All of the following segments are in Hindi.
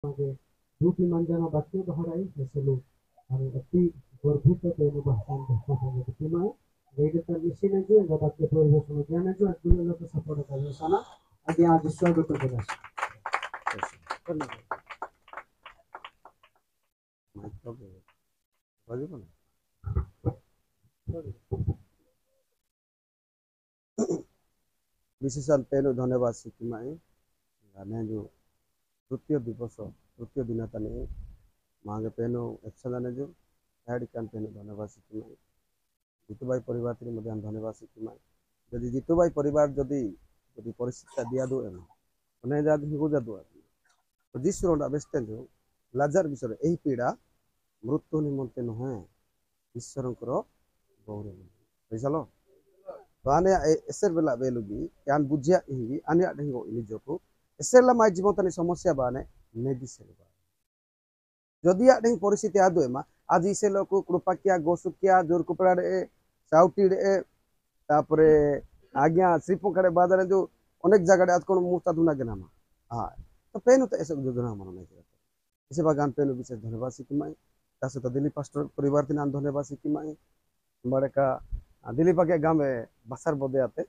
Sebagai Rupi Manjana Bakti Baharai Heselu hari Ati Gorbuta Tenu Bahkan Bahkan Ketimai Gaya Termisi Naju Dapat Ketua Semuanya Naju Aduna Naju Sapora Kali Sana Adi Adi Suatu Kejelas. विशेषण पेनु धन्यवाद सिक्किमाई ने जो तृतीय दिवस तृतीय दिन तने मांगे पेनु एक्शन ने जो ऐड कान पेनु धन्यवाद सिक्किमाई जितुबाई परिवार तिर मध्य धन्यवाद सिक्किमाई यदि जितुबाई परिवार यदि यदि परिस्थिति दिया दो एम ने जा हिगु जा दो तो जिस रोड अबस्ते जो लाजर विषय एही पीड़ा मृत्यु निमंते नहे ईश्वरंकर गौरव बुझलो तो आने एसर बेला बेलुगी यान बुझिया हिगी आने आडेंगो इनिजोको एसर ला माय जीवन तनी समस्या बाने नेदी सेलबा जदि आडेंग परिस्थिति आदो एमा आज इसे लोको कृपाकिया गोसुकिया जोर कुपड़ा रे साउटी रे तापरे आज्ञा श्रीपोकड़े बादरे जो अनेक जगह रे आज कोन मुस्ता दुना के नामा हां तो पेनु तो ऐसे योजना मन नहीं करता इसे बागान पेनु विशेष धन्यवाद सिकिमाई तासे तो दिल्ली पास्टर परिवार तिना धन्यवाद सिकिमाई हमारे का दिल्ली पाके गाँव में बसार बदे आते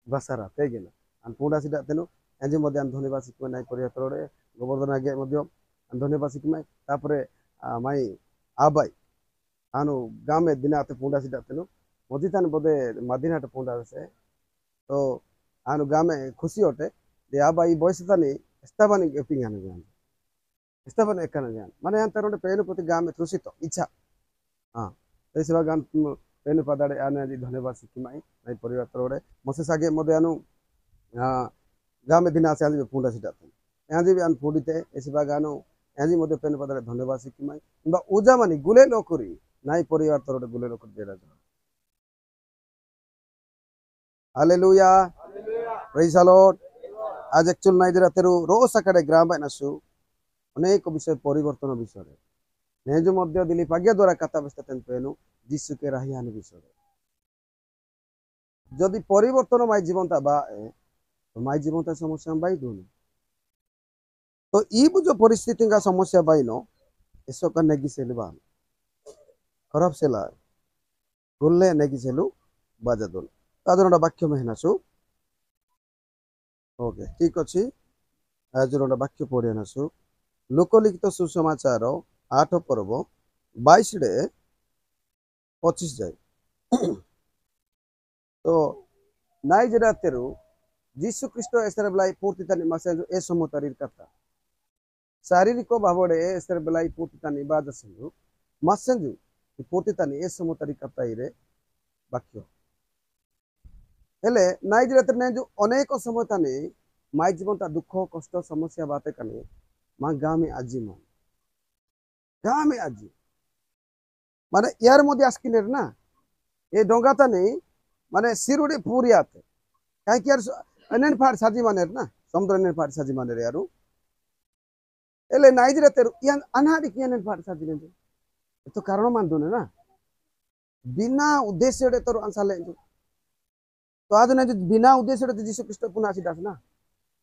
बसार आते गेना अन पुंडा सिदा तेनु एंजे मध्य अन धन्यवाद सिकमे नाई परियातरोड़े गोवर्धन आगे मध्य अन धन्यवाद सिकमे तापरे माई आबाई आनु गाँव में दिना आते पुंडा सिदा तेनु मदितान बदे मदिनाट पुंडा से तो आनु गाँव में खुशी होते दे आबाई बयसतानी स्ताबानी एपिंग आनु जान स्ताबानी एकन जान माने अन तरोड़े पेनु प्रति गाँव में तुसित इच्छा हां तो सेवा गान पेनु पदाड़े आने आज धन्यवाद सिक्किमाई नाई परिवार तरोड़े मसे सागे मदे आनु गाँव में दिन आसे आज पुंडा सिटाते यहाँ भी आन पुंडीते ऐसे बागानो यहाँ मदे पेनु पदाड़े धन्यवाद सिक्किमाई बा उजा मानी गुले लोकरी नाई परिवार तरोड़े गुले लोकर देरा जा हालेलुया प्रेज द लॉर्ड आज एक्चुअल नाई देरा तेरु रोज सकाळे ग्राम बायनासु अनेक विषय परिवर्तन विषय नेजु मध्य दिली पाग्या द्वारा कथा बस्तातेन पेनु जीसु के राहियान विषय जदि परिवर्तन माय जीवनता बा तो माय जीवनता समस्या बाई दून तो ई जो परिस्थिति का समस्या बाई नो इसो का नेगी सेलबा खराब सेला गुल्ले नेगी सेलु बाजा दोन तादरना वाक्य मेहनासु ओके ठीक अछि आजरना वाक्य पढियानासु लोकलिखित सुसमाचार 8 पर्व 22 रे 25 जाए तो नाई जरा तेरु जीसु ख्रीष्ट एसर बेलाई पूर्ति तानी मासे ए समतारीर कथा शारीरिक भावडे एसर बेलाई पूर्ति तानी बाजसु मासेंजु पूर्ति तानी ए समतारी कथा इरे वाक्य हेले नाई जरा तेरु जो अनेक समय तानी माई जीवन ता दुख कष्ट समस्या बाते कने मा गामी आजी मा गामी आजी माने यार मध्य आस्किनेर ना ये डोंगाता नहीं माने सिरुड़ी पूरी आते कहीं कि यार अनन फाड़ साजी मानेर ना समुद्र अनन फाड़ साजी मानेर यारू एले नाइजरा तेरु यान अनाड़ी की अनन फाड़ साजी लेंगे तो कारण मान दो ना बिना उद्देश्य रे तोर आंसर ले तो आज ने बिना उद्देश्य रे जीसु ख्रीष्ट पुना आसी दास ना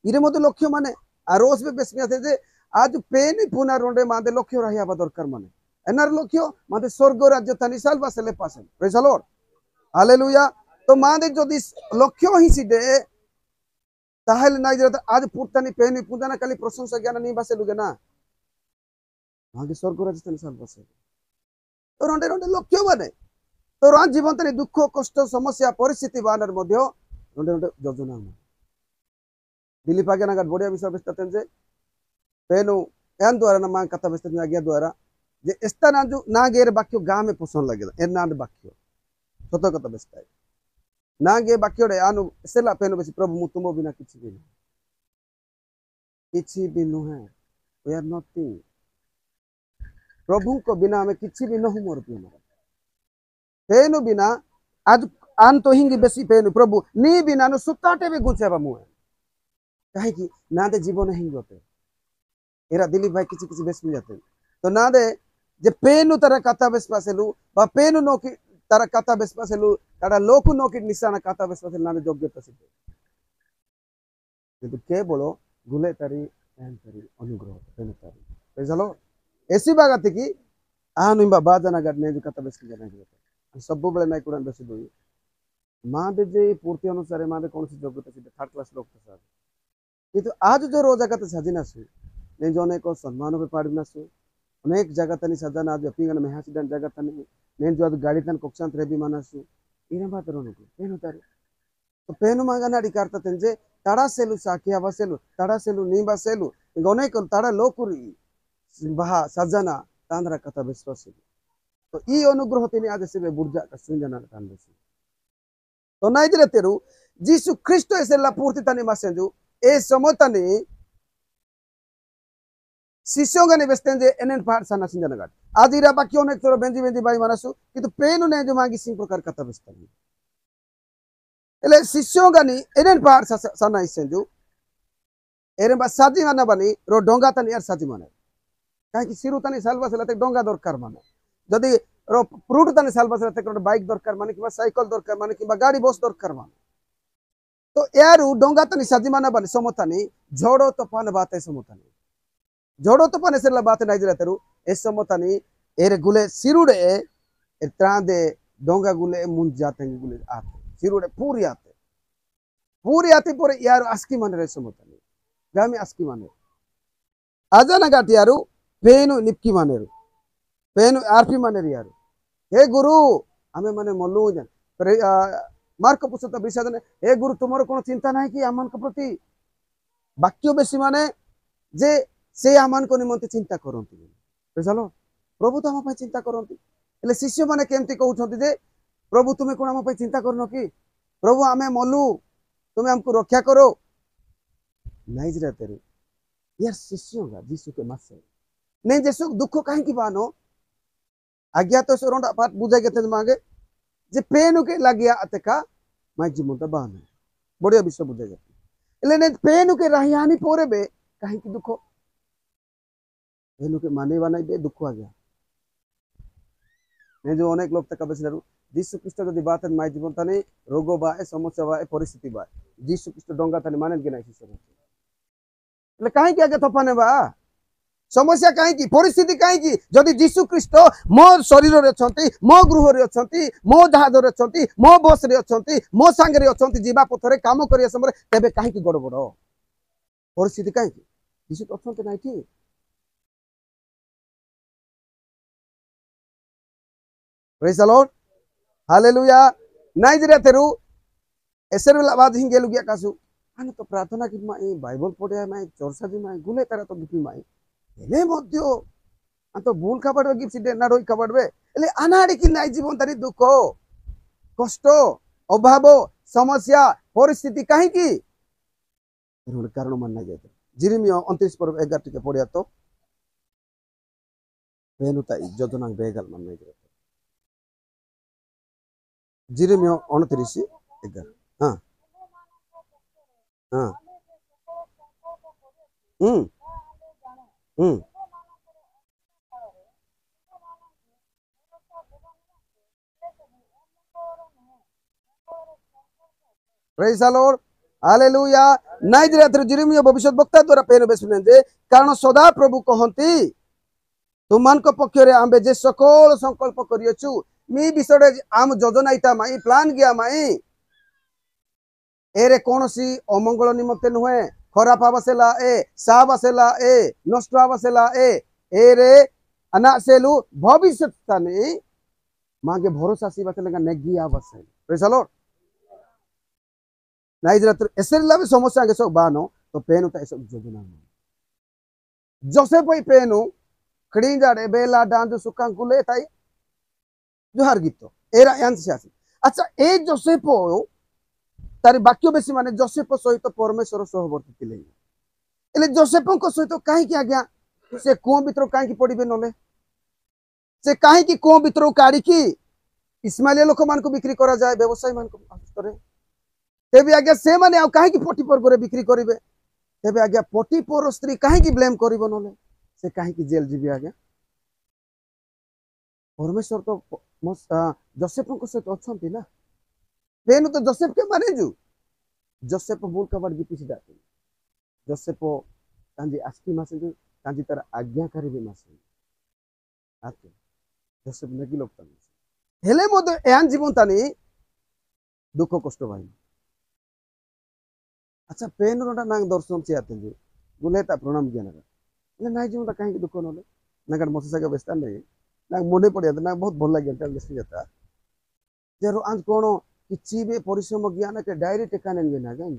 इरे मते लक्ष्य माने आरोस में बेसमिया थे जे आज पेनी पुना रोंडे मादे लक्ष्य रहिया बा दरकार माने एनार लक्ष्य मादे स्वर्ग राज्य तनिसाल बासले पासन प्रेज द लॉर्ड हालेलुया तो मादे जदि लक्ष्य ही सिदे ताहले नाइ जरा आज पुरतानी पेनी पुदाना खाली प्रशंसा ज्ञान नहीं बासेलुगे ना मादे स्वर्ग राज्य तनिसाल बासे तो रोंडे रोंडे लक्ष्य माने तो रान जीवन तनी दुख कष्ट समस्या परिस्थिति बानर मध्य रोंडे रोंडे योजना दिल्ली पागे नागार बढ़िया विषय बेस्तातेन जे पेनु एन द्वारा ना मां कथा बेस्तातेन आज्ञा द्वारा जे एस्ता ना जो ना गेर वाक्य गाँव में पसंद लगे एन ना वाक्य सत कथा बेस्ता ना गे वाक्य रे आनु सेला पेनु बेसी प्रभु मु तुम बिना किछि भी नुहे वी आर नथिंग प्रभु को बिना हमें किछि भी नहु मोर प्रिय पेनु बिना आज आन तो हिंगी बेसी पेनु प्रभु नी बिना नु सुताटे भी गुछेबा मुए काहे कि ना दे जीवन हिंग होते एरा दिलीप भाई किछि किछि बेस मिल जाते तो ना दे जे पेनु तारा कथा बेस पासेलु बा पेनु नो की तारा कथा बेस पासेलु तारा लोकु नो की निशाना कथा बेस पासेलु ना दे योग्यता सिद्धे किंतु के बोलो गुले तारी Entari अनुग्रह penetari. Praise the Lord. ऐसी बात आती कि आनु इम्बा बाजना गट ने जो कथा बेस किया नहीं करता सब बड़े नहीं कुरान बेस दोई माँ दे जे पूर्ति अनुसार माँ दे कौन सी योग्यता सी थर्ड क्लास लोग तो सारे ये तो आज जो रोज आकर तो सजिना सु नहीं जो अनेक सम्मानों पे पाड़ी ना सु अनेक जगह तनी सजना आज अपनी गन में हासिल जगह तनी नहीं जो आज गाड़ी तन कोक्सान त्रेबी माना सु इन्हें बात रोने को पेन उतारे तो पेन मांगा ना डिकारता तंजे ताड़ा सेलु साकिया बसेलु ताड़ा सेलु नींबा सेलु गने को ताड़ा लोकुरी बहा सजना तांद्रा कथा विश्वास तो ई अनुग्रह तिनी आज से बुर्जा का सुंजना तान बेसी तो नहीं दिले तेरु जीसु ख्रिस्ट ऐसे ला पूर्ति तनी मासेंजु ए समतनी शिष्यों का निवेस्तें जे एनएन पार सना सिंजना गाट आज इरा बाकी अनेक तोर बेंजी बेंजी बाई मानसु कि तो पेनु ने जो मांगी सिंह प्रकार कथा विस्तनी एले शिष्यों का नी एनएन पार सना इसेंजु एरे बा साजी माना बनी रो डोंगा तनी यार साजी माने कहीं सिरु तनी सालवा से लते डोंगा दरकार माने जदि रो फ्रूट तनी सालवा से लते बाइक दरकार माने कि साइकिल दरकार माने कि गाड़ी बस दरकार माने तो यारू डोंगा तनी साजी माना बनी समतानी झोड़ो तूफान बाते समतानी झोड़ो तूफान से बाते नहीं दिला तेरू ए समतानी एरे गुले सिरुडे ए त्रांदे डोंगा गुले मुंज जाते गुले आते सिरुडे पूरी आती पूरे यार आस्की माने रे समतानी गामी आस्की माने आजा ना गाटी यारू पेनु निपकी माने रू पेनु आरपी माने रे यारू हे गुरु हमें माने मल्लू जन मार्क पुस्तक विषय हे गुरु तुमर कौन चिंता नहीं कि आमान प्रति वाक्य बेसी माने जे से आमान को निमंते चिंता करती चलो प्रभु तो आम चिंता करती शिष्य मैंने केमती कहते जे प्रभु तुम्हें कौन आम चिंता करन कि प्रभु आमे मलु तुम्हें हमको रक्षा करो नहीं जरा तेरे यार शिष्यों का जीसु के मत से नहीं जैसे दुख कहीं बानो आज्ञा तो सोरोंडा बात बुझाई गए मांगे जे पेनु के लगिया अतका माई जीवन तो बान बढ़िया विषय बुझाई जाती एले ने पेनु के रहियानी पोरे बे कहीं की दुख पेनु के माने वाना बे दुख आ गया ने जो अनेक लोग तक बेसलरु जीसु ख्रिस्ट जदि बात माई जीवन तने रोग बाए समस्या बाए परिस्थिति बाए जीसु ख्रिस्ट डोंगा तने माने के नहीं शिष्य एले कहीं के आगे थपाने बा समस्या कहीं की परिस्थिति कहीं की जदि जीसु ख्रिस्ट मो शरीर रे अछंती मो गृह रे अछंती मो जहाज रे अछंती मो बस रे अछंती मो संग रे अछंती जीवा पथरे काम करिया समय तबे कहीं की गड़बड़ परिस्थिति कहीं की जीसु तो अछंती नहीं की प्रेज द लॉर्ड हालेलुया नहीं जरे तेरू एसर बाद हिंगे लुगिया कासु आने तो प्रार्थना की माई बाइबल पढ़िया माई चर्चा जी माई गुले तारा तो दुखी माई एले मध्य तो भूल खबर गिफ्ट सीडे ना रोई खबर बे एले अनाड़ी की नाई जीवन तारी दुख कष्ट अभाव समस्या परिस्थिति कहीं की कारण मानना जाए जिरिमिया 29 पर्व 11 टिके पढ़िया तो बेनुता योजना बेगल मानना जाए जिरिमिया 29 11 हाँ हाँ प्रेज द लॉर्ड हालेलुया नहीं दिरा जिरिमिया भविष्य वक्ता द्वारा पेन बेसुने जे कारण सदा प्रभु कहंती तुमान को पक्षरे आंबे जे सकल संकल्प करियछु मी विषय आम योजना इता माई प्लान गया माई एरे कौन सी अमंगल निमत्ते नुहे खराब आवासेला ए साब आसेला ए नष्ट आवासेला एरे अना सेलु भविष्य ताने मांगे भरोसा सी बातें नेगी आवासे प्रेज द लॉर्ड नहीं जरा एसर लावे समस्या के सब बानो तो पेनु ता सब योजना जोसेफ भाई पेनु खड़ी जाड़े बेला डांजो सुकां कुले ताई जोहार गीतो एरा आंसर अच्छा ए जोसेफ तारी वाक्य बेसी माने जोसेफ सहित परमेश्वर सहवर्ती थिले एले जोसेफ को सहित काहे की आज्ञा से कुओं भीतर काहे की पड़िबे नले से काहे की कुओं भीतर काढ़ी की इस्माइलिया लोक मान को बिक्री करा जाए व्यवसाय मान को करे तेबे आज्ञा से माने आ काहे की पोटीपर करे बिक्री करिवे तेबे आज्ञा पोटीपर स्त्री काहे की ब्लेम करिवो नले से काहे की जेल जीबे आज्ञा परमेश्वर तो जोसेफ को सहित अछंती ना पेनु तो जोसेफ के माने जु जोसेफ भूल खबर की पीछे जाती जोसेफ कांजी आस्की मासे जो कांजी तार आज्ञाकारी भी मासे आते जोसेफ नगी लोग तानी हेले मोदे एहान जीवन तानी दुख कष्ट भाई अच्छा पेन रोटा नांग दर्शन से आते जी गुले ता प्रणाम किया नगर ले नाइ जीवन ता कहीं दुख नले नगर मोसे सगा बेस्ता नहीं नांग मोने पड़े नांग बहुत भल लगे ता बेस्ती जाता जेरो आज कोनो किछि बे परिश्रम ज्ञान के डायरेक्ट कानेन ना गन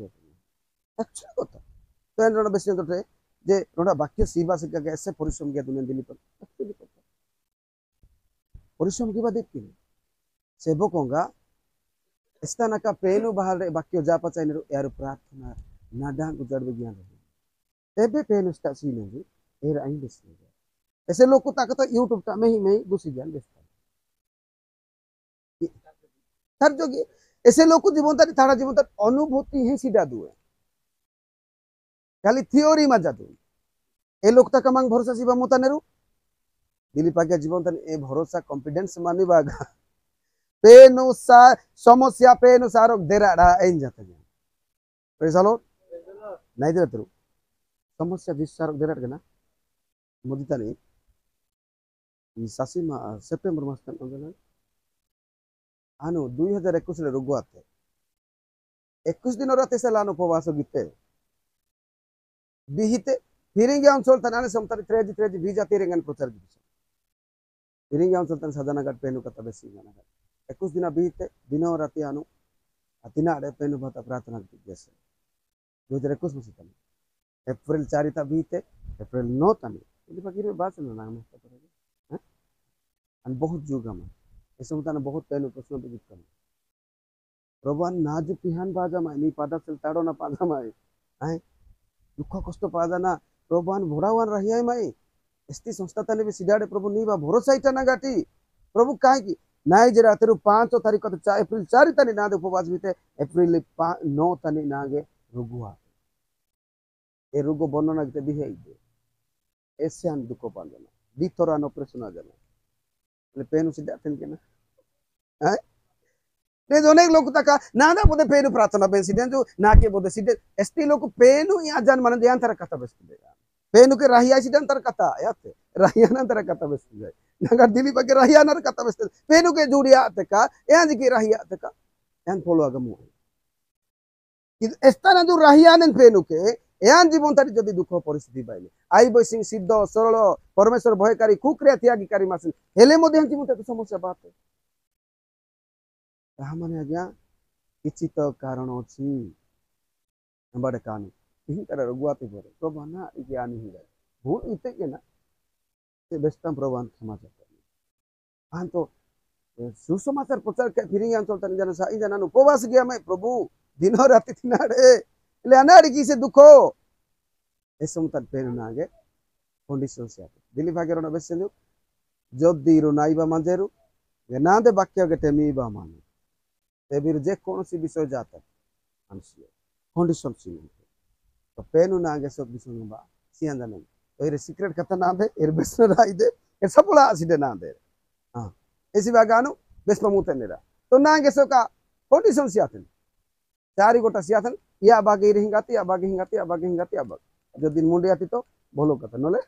अच्छा कथा पेन रोटा बेस्ती तो जे रोटा वाक्य सीबा से के ऐसे परिश्रम किया दुनिया दिली पर एक्चुअली कथा परिश्रम की बात देखती सेवकोंगा स्थान का पेनु बाहर वाक्य जा पचाई ने यार प्रार्थना नाडा गुजर विज्ञान तेबे पेनु स्टा सीने जी एर आई बेस्ती ऐसे लोग को ताकत यूट्यूब ता में ही घुसी ज्ञान बेस्ता तार जोगी ऐसे लोग को जीवन तारी थारा जीवन तार अनुभूति ही सीधा दुए खाली थियोरी मा जादू ए लोग तक मांग भरोसा सिबा मोता नेरु दिली पाके जीवन तार ए भरोसा कॉन्फिडेंस मानी बागा पेनुसा समस्या पेनुसार देराडा एन जाता है पैसा लो नहीं दे तेरु समस्या विस्तार देराड के ना मोदिता नहीं ಈ ಸಸಿ ಸೆಪ್ಟೆಂಬರ್ ಮಾಸದಲ್ಲಿ ಆನು 2021 रे रोग आते 21 दिन राते से लानो उपवास गिते बिहिते फिरिंगे अंचल तनाने समतरी त्रेजी बीजा तेरेंगन प्रचार दिस फिरिंगे अंचल तन सदना गट पेनु कता बेसी गाना 21 दिन बिहिते दिनो राते आनु अतिना अडे पेनु भाता प्रार्थना जैसे 2021 में तने अप्रैल 4 ता बिहिते अप्रैल 9 तने ఇది పగిరే బాస నా నామ పరేగా అన్ बहुत जुगा में ऐसे होता ना बहुत पहले प्रश्न भी जित करना प्रभुन नाज पिहान बाजा में नी पादा चल ताड़ो ना पादा में आए दुख कष्ट पादा ना प्रभुन भोरावान रही है मैं एसटी संस्था तने भी सिधाड़े प्रभु नी बा भरोसा इटा ना गाटी प्रभु काहे की नाइ जरा तेरु 5 तारीख को अप्रैल 4 तने ना दे उपवास बीते अप्रैल 9 तने ना गे रुगुआ ए रुगो वर्णना गते भी है ऐसे हम दुख पाजना दिथोरान ऑपरेशन आ जाना पेन सीधा के ना नहीं अनेक लोग तक ना बोधे पेन प्रार्थना पेन सीधे जो ना के बोधे सीधे एसटी लोग पेन यहाँ जान मन ध्यान तरह कथा बेस्ट पेन के रहिया सीधे तरह कथा याते रहिया ना तरह कथा बेस्ट जाए नगर दिल्ली पके रहिया ना कथा बेस्ट पेन के जुड़िया तका यहाँ जी के रहिया तका यहाँ फॉलो आगमु एस्ता ना जो रहिया ने पेन के एहान जीवन तारी जदि दुख परिस्थिति पाइले आई बसिंग सिद्ध सरल परमेश्वर भयकारी कुक्रिया त्यागीकारी मासन हेले मध्य जीवन तारी समस्या बात ताहा माने आज्ञा किछि तो कारण अछि बड़े कान इही तरह रघुआते परे प्रभु ना इके आनी ही जाए भूल इते के ना से बेस्तम प्रभु क्षमा करनी हां तो सुसमाचार प्रचार के फिरिंग अंचल तन जन साई जन उपवास गया मैं प्रभु दिनो राति तिनाडे ले अनाड़ी की से दुखो ऐसे मुताद पेन ना आगे कंडीशन से आते दिल्ली भागे रोना बेसे लो जब दीरो नाइबा मंजेरु ये ना दे बाक्य के टेमी बा माने ते बिर जे कौन सी विषय जाता अंशियो कंडीशन सी तो पेन ना आगे सब विषय में बा सियान जाने तो ये सीक्रेट कथा ना दे ये बेसना राई दे ये सब बोला आसिदे ना दे हाँ ऐसी बागानु बेसमा मुते नेरा तो ना आगे सब का कंडीशन से आते चारी गोटा से आते या बागे हिंगाती या बागे हिंगाती या बागे हिंगाती या बाग जो दिन मुंडे आती तो भलो कथा नले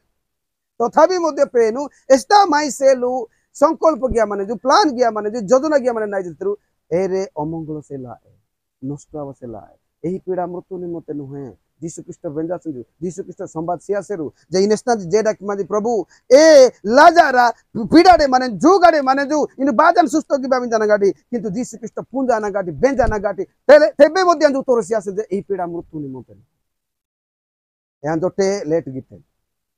तथापि मध्य पेनु एस्टा माई सेलु संकल्प गया माने जो प्लान गया माने जो योजना गया माने नाइ जतरु एरे अमंगल से लाए नष्ट आव से लाए एही पीड़ा मृत्यु निमते नुहे जीसु ख्रीष्ट बेंजा संजु जीसु ख्रीष्ट संवाद सियासेरु जे इनेस्ता जे डाक माजी प्रभु ए लाजारा पीड़ा रे माने जुगाडे माने जो इन बाजन सुस्त की बामिन जाना गाडी किंतु जीसु ख्रीष्ट पुंजा ना गाडी बेंजा ना गाडी तेबे मध्य जो तोर सियासे जे एही पीड़ा मृत्यु निमते यान जोटे लेट गिते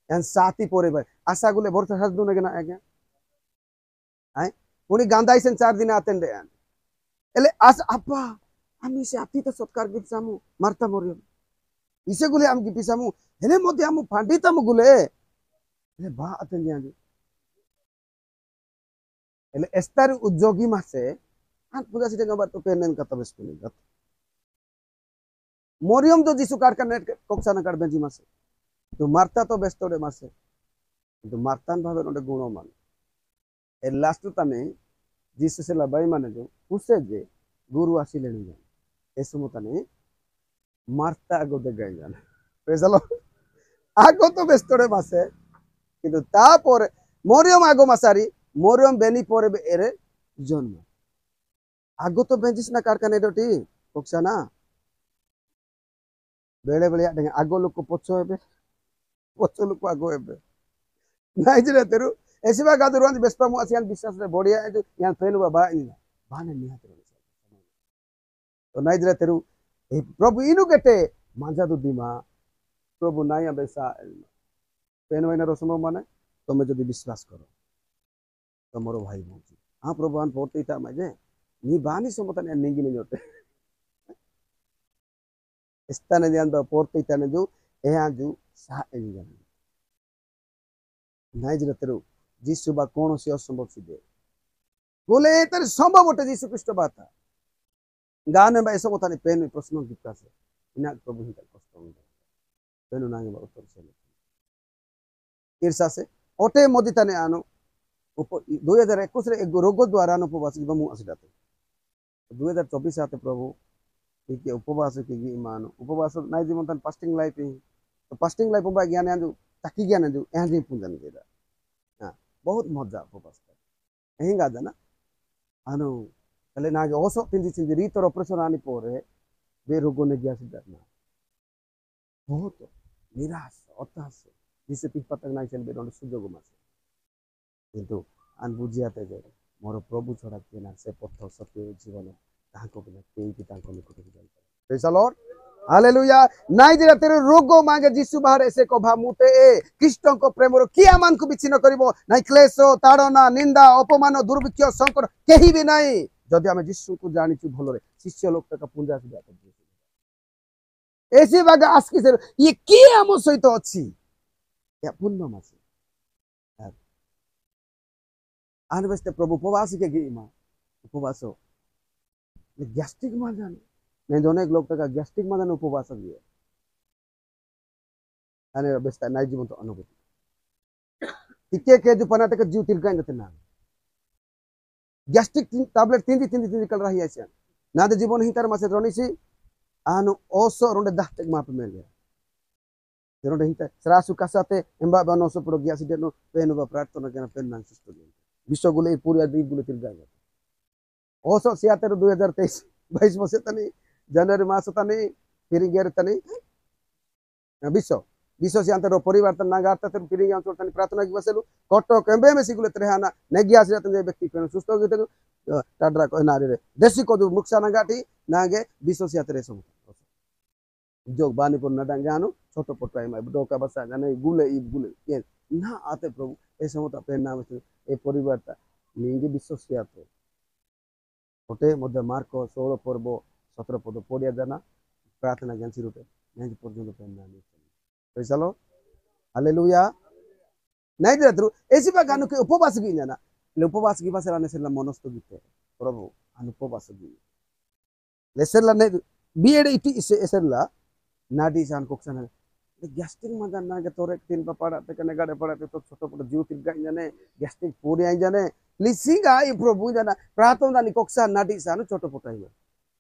यान साथी पोरे भाई आशा गुले भरोसा हस दुने ना आज्ञा आय पुनी गांधाई से 4 दिन आते दे यान एले आस अपा आमी से आती तो सत्कार गित सामु मारता मोरियो इसे गुले आम की पिसामु हेले मध्य आमु फांडीता मु गुले एले बा आते दियागी एले एस्तार उद्योगी मासे आन पूजा सिटे गबा तो पेनन कता बेस कुनी गत मोरियम जो जीसु कार का नेट कोक्साना कार बेंजी मासे तो मारता तो बेस्तोडे मासे तो मारतान भावे नोडे गुणो मान ए लास्ट तने जीसु से लबाई माने जो उसे जे गुरु आसी लेने जान ऐसे मुतने मारता गोदे गए जान प्रेज द लॉर्ड ଆଗ ତ ବ୍ୟସ୍ତରେ ମାସେ କିନ୍ତୁ ତାପରେ ମରିୟମ ଆଗ ମାସାରି ମରିୟମ ବେନି ପରେ ଏରେ ଜନ୍ମ ଆଗ ତ ବେଞ୍ଚିସ୍ ନା କାରଖାନା ଏଠି ପକ୍ସା ନା ବେଳେ ବେଳେ ଆଗ ଲୋକ ପଛ ହେବେ ପଛ ଲୋକ ଆଗ ହେବେ ନାଇଁ ଯେ ତେରୁ ଏସିବା ଗାଦରୁ ବେସ୍ପା ମୁଁ ଆସିଆନ୍ ବିଶ୍ୱାସରେ ବଢିଆ ୟାନ୍ ଫେନ୍ ବାବା ବାନେ ନିହାତି तो नाई जरा तेरू प्रभु इनु केटे मांझा दु दिमा प्रभु नाई बेसा पेन वैना रसम माने तुम्हें जदि विश्वास करो तमरो भाई पहुंची हाँ प्रभु आन पोते इता मजे नी बानी समता ने निंगी नहीं होते स्थाने ध्यान दो पोते इता ने जो यहाँ जो सा एनी जाने नाई जरा तेरू जिसु बा कौन सी असंभव सिद्धे बोले तेरे संभव होते जिसु कृष्ण बात गाने में ऐसा होता नहीं पेन में प्रश्नों की क्लास है इन्हें प्रभु ही का कष्ट होगा पेन उन्हें बहुत उत्तर से ईर्षा से ओटे मोदी तने आनो 2021 रे एक रोग द्वारा उपवास की बमु आसिदाते 2024 आते प्रभु कि उपवास की ईमान उपवास नाइ जीवन तन फास्टिंग लाइफ तो फास्टिंग लाइफ बा ज्ञान आंजु ताकी ज्ञान आंजु एंजी पुंजन केदा हां बहुत मजा उपवास एही गादा ना आनो कले नागे ओसो तिंदी तिंदी रीत और ऑपरेशन आनी पोरे बे रोगों ने गया सिद्धना बहुत निराश हताश जिसे पिपतक नाइ चल बेरों सुजोग मासे किंतु आन बुझियाते जे मोर प्रभु छोड़ा के ना से पथ सत्य जीवन ताको बिना केई भी ताको निकट जाय प्रेज द लॉर्ड हालेलुया नाइ जे तेरे रोगो मांगे जिसु बाहर ऐसे को भामुते कृष्ण को प्रेम रो किया मान को बिचिन करिवो नाइ क्लेश ताड़ना निंदा अपमान दुर्भिक्ष संकट केही भी नाही जदि आम जीशु को जानी भल शिष्य लोक तक पूजा ऐसे बाग आसकी से ये किए आम सहित अच्छी या पूर्ण मासी आन बसते प्रभु उपवास के गी मां उपवास गैस्ट्रिक मां नहीं तो अनेक लोग तक गैस्ट्रिक मां उपवास दिए आने बसता नाइ जीवन तो अनुभूति टिके के जो पना तक जीव तिरगाई नते ना गैस्ट्रिक टैबलेट तीन कल रही है ना दे जीवन ही तार मासे रनिसी आनु ओसो रोंडे दाहते माप में ले रोंडे हिता सरासु कासाते एम्बा बनोसो पुरो गया सिदेनो पेन बा प्रार्थना केना पेन नां सुस्त गया विश्व गुले पूरी द्वीप गुले तिरगा गया ओसो 2023 22 मसे तनी जनवरी मास तनी फिर गेर तनी विश्व विश्व से अंतर परिवर्तन ना गाता तर फिर यहाँ तनी प्रार्थना की बसेलु कटो केम्बे में सिगुले तरहाना नेगिया से तने व्यक्ति पेन सुस्त हो गए टाडरा को नारी रे देसी को जो मुक्सा ना गाटी नागे विश्व से अंतर सम जो बानीपुर नडांगानु छोटो पोटाई में डोका बसा जाने गुले ई गुले ये ना आते प्रभु ऐसे होता पेन नाम से ए परिवर्तन निंगे विश्व से आते होते मध्य मार्क 16 पर्व 17 पद पढ़िया जाना प्रार्थना ज्ञान सिरुटे नहीं पर्यंत पेन नाम प्रेज द लॉर्ड हालेलुया नहीं दे थ्रू ऐसी बात गानु के उपवास की जाना ले उपवास की भाषा लाने से ला मनस्तो गीते प्रभु अनु उपवास की लेसर ला नहीं बीएड इति इसे एसर ला नाडी जान कोक्सन गैस्ट्रिक मजा ना के तोरे तीन पड़ा ते कने गाड़े पड़ा ते तो छोटो छोटो जीव तिरगा जाने गैस्ट्रिक पूरी आई जाने लिसिंगा ई प्रभु जाना प्रातः दानी कोक्सा नाडी सान छोटो पोटाई में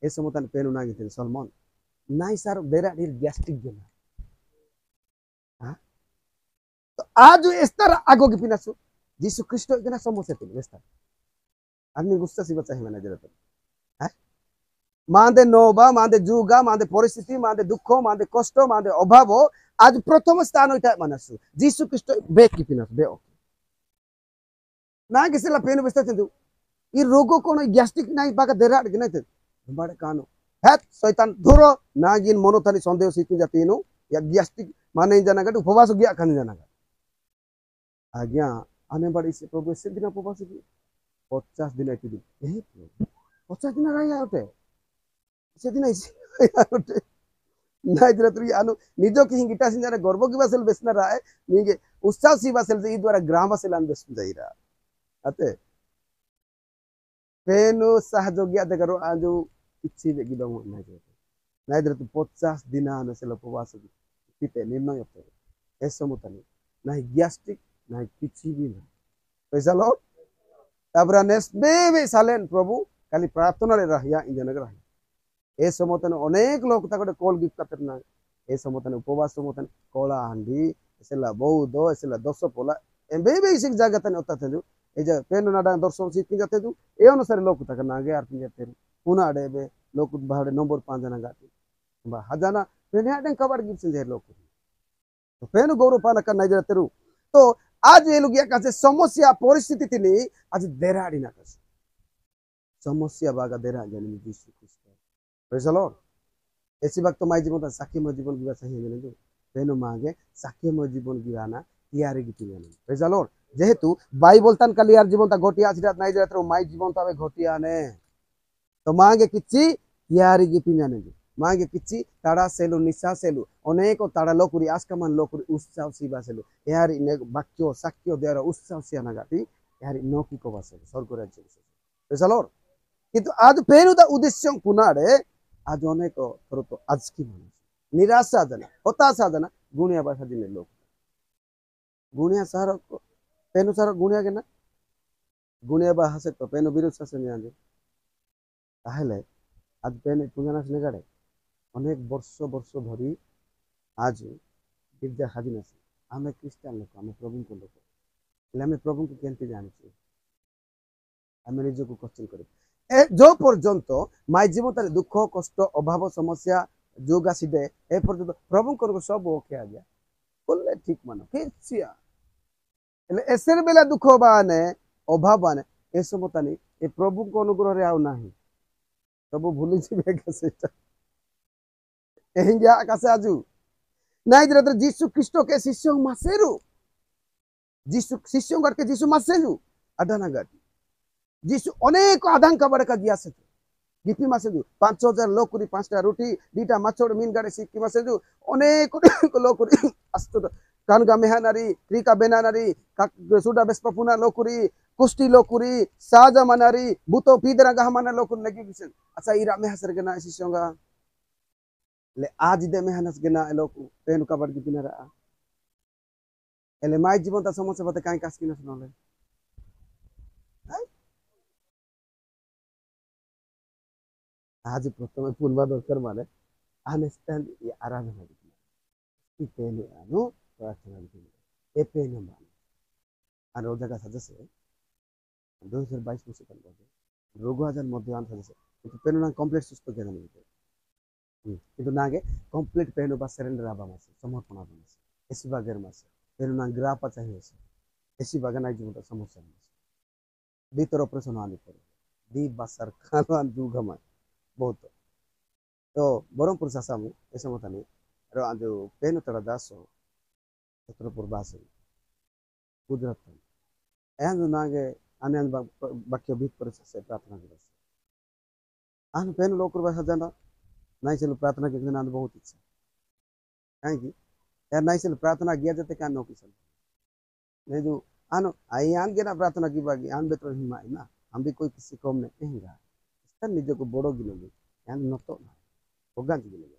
ए समतन पेनु ना गिते सलमान नाइ सार बेरा ढेर गैस्ट्रिक जना हां तो आज इस तरह आगो की पिनासु जीसु ख्रीष्ट इतना समोसे थे वेस्ता आदमी गुस्सा सी बचा है मैंने जरा हां मांदे नोबा मांदे जुगा मांदे परिस्थिति मांदे दुख मांदे कष्ट मांदे अभाव आज प्रथम स्थान होता है मनसु जीसु ख्रीष्ट बेक की पिनास बे ना किसला पेन बस्ता तू ई रोगो कोन गैस्ट्रिक नाही बाका देराड कि नाही बाडे कानो है शैतान धुरो नागिन मनोथानी संदेह सिकि जातीनो या गैस्ट्रिक माने जनागट उपवास गया खाने जनागट आज्ञा आने बड़ी से प्रभु से दिन उपवास की 50 दिन आती दिन यही 50 दिन रही होते से दिन ऐसे होते ना इधर तो यानो निजो की हिंगिटा सिंह जाने गर्भ की बसल बेचना रहा है निगे उत्साह सी बसल से इधर ग्राम बसल आन बेच जाई रहा अते पेनो सहयोगिया दे करो आजो इच्छी बेगी दम ना इधर तो 50 दिन आने से उपवास की किते निर्णय होते ऐसा मुतनी ना गैस्ट्रिक ना किसी भी ना पैसा लो ताबरा नेस बेबे सालेन प्रभु खाली प्रार्थना रे रहिया इंजन रहिया ए समतन अनेक लोग तक कॉल गिफ्ट करते ना ए समतन उपवास समतन कोला हांडी esela baudo esela doso pola embebe isik jaga tane otatedu eja penu nada dorson sit pinja tedu e onusare loku taka nage ar pinja teru puna adebe loku bahade nomor 5 jana gati ba hajana penu aden kabar gipsin je loku तो पेन गौरव पाना करना जरा तेरू तो आज ये लोग या समस्या परिस्थिति तिनी आज देराड़ी ना कस समस्या बागा देरा जाने में यीशु ख्रिस्ट प्रेज द लॉर्ड ऐसी वक्त तो माय जीवन साक्ष्यमय जीवन गिवा चाहिए जाने दो पेनो मांगे साक्ष्यमय जीवन गिवाना तियारे गिती जाने प्रेज द लॉर्ड जेहेतु बाइबल तन कलियार जीवन ता गोटिया आसिरात नाइ जरा तेरू माय जीवन तावे घोटिया ने तो मांगे किछि तियारे गिती जाने दो मांगे किछि ताड़ा सेलु निशा सेलु अनेक ताड़ा लोकुरी आस्कामान लोकुरी उत्साह सिबा सेलु यारी ने बाक्यो साक्ष्य देरा उत्साह सियाना गाती यारी नोकी को बासे स्वर्ग राज्य प्रेज द लॉर्ड किंतु आज पेरुदा उद्देश्य पुनारे आज अनेक थरतो आज की मानुष निराशा जना हताशा जना गुणिया भाषा दिने लोक गुणिया सार पेनु सार गुणिया के ना गुणिया भाषा तो पेनु विरुद्ध से नहीं आंदे ताहले आज पेने पुंजाना से गाड़े अनेक वर्ष वर्ष धरी आज गिरजा हाजिन आसे आमे क्रिस्टियन लोक आमे प्रभु को लोक हेले आमे प्रभु को केनते जानिछे आमे निज को क्वेश्चन करे जो पर्यंत माय जीवन तारे दुख कष्ट अभाव समस्या जोगा सिदे ए पर्यंत प्रभु को सब ओके आ गया बोले ठीक मानो किछिया हेले एसर बेला दुख बाने अभाव बाने ए समतानी ए प्रभु को अनुग्रह रे आउ नाही सब भूली जिबे गसेटा एहिंगा आकाशे आजू नाइ जरा जीसु ख्रिस्ट के शिष्य मासेरु जीसु शिष्य गट के जीसु मासेलु अडाना गाटी जीसु अनेक आधान का बड़का दिया से गिपी मासेजु 5000 लोकुरी 5टा रोटी 2टा माछोड़ मीन गाड़े सिक्की मासेजु अनेक लोकुरी अस्त कानगा मेहनारी क्रिका बेनानारी सुडा बेस्पपुना लोकुरी कुष्टी लोकुरी साजा मनारी बुतो पीदरा गहमाना लोकुर नगी किसन अच्छा इरा मेहसर गना शिष्योंगा ले आज दे मेहनत गना लोकु पेन का बड़ गिपिना रा एले माय जीवन ता समस्या बते काई कास किना सुनले आज प्रथम पुनवा दरकार माने अंडरस्टैंड ये आराधना की पेन आनो प्रार्थना की ए पेन माने आरो जगह सदस्य 2022 मुसे कर रोग हजार मध्य आन सदस्य तो पेन ना कंप्लीट सुस्त के नहीं किंतु नागे कंप्लीट पेन बा सरेंडर आबा मासे समर्पण आबा मासे एसी बागर मासे पेन ना ग्रापा चाहिए से एसी बागर ना जीवन समस्या मासे भीतर ऑपरेशन आने पर दी बसर खान दू घमा बहुत तो बरमपुर सासामु ऐसे मत नहीं रो जो पेन तड़ा दासो छत्रपुर बासे गुजरात एन जो नागे आने बाक्य भीत पर से प्रार्थना कर आन पेन लोकर बा जाना नाइ चलो प्रार्थना के दिन बहुत इच्छा काहे कि यार नाइ चलो प्रार्थना गया जते का नो किसन नहीं जो आनो आई आन के ना प्रार्थना की बागी आन बेतर हिमा ना हम भी कोई किसी कम नहीं हेंगा इसका निज को बड़ो गिनोगे यान नतो ना होगा जी गिनोगे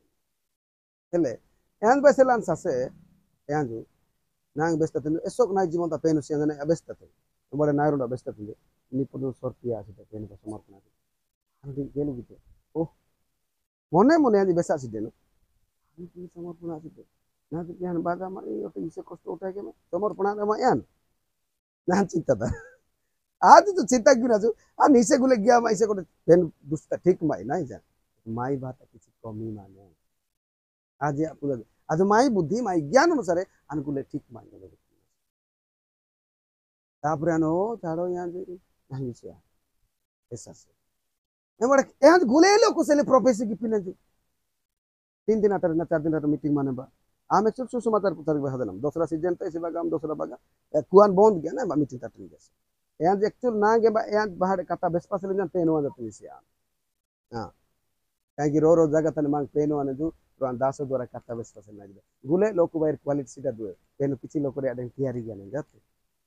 हेले यान बेसलान सासे यान जो नांग बेस्ता तने एसोक नाइ जीवन ता पेन सियाने अबेस्ता थे बड़े नायरो अबेस्ता थे निपुण सर्तिया आसे पेन को समर्पण हम भी गेलु बिते ओ मने मने आज बेसा सिदे न हम समर्पण आसे ना तो यान बागा मारी ओटे इसे कष्ट उठा के समर्पण मा यान ना चिंता था आज तो चिंता क्यों ना जो आ नीचे गुले गया माई से को पेन दुस्ता ठीक माई ना जा माई बात किसी कमी माने आज या पूरा आज माई बुद्धि माई ज्ञान अनुसार अनुकूल ठीक माने लगे तापरे अनो छाड़ो यहाँ जे नहीं से ऐसा से एमड़ यहाँ गुले लो कुछ ले प्रोफेसर की पिने जो 3 दिन आतर ना 4 दिन आतर मीटिंग माने बा आम एक्चुअल सुसमाचार पुतार बहा देलम दूसरा सीजन तो ऐसे बागा हम दूसरा बागा कुआन बंद गया ना मीटिंग तातर जैसे यहाँ एक्चुअल ना के बा यहाँ बाहर कता बेस्पा से लेना पेन वाला तो इसे हां काहे कि रो जगह तने मांग पेन वाने जो पुरान दासो द्वारा कता बेस्पा से ना गुले लोक बाहर क्वालिटी सीधा दुए पेन किछि लोक रे आden तैयारी गया नहीं जाते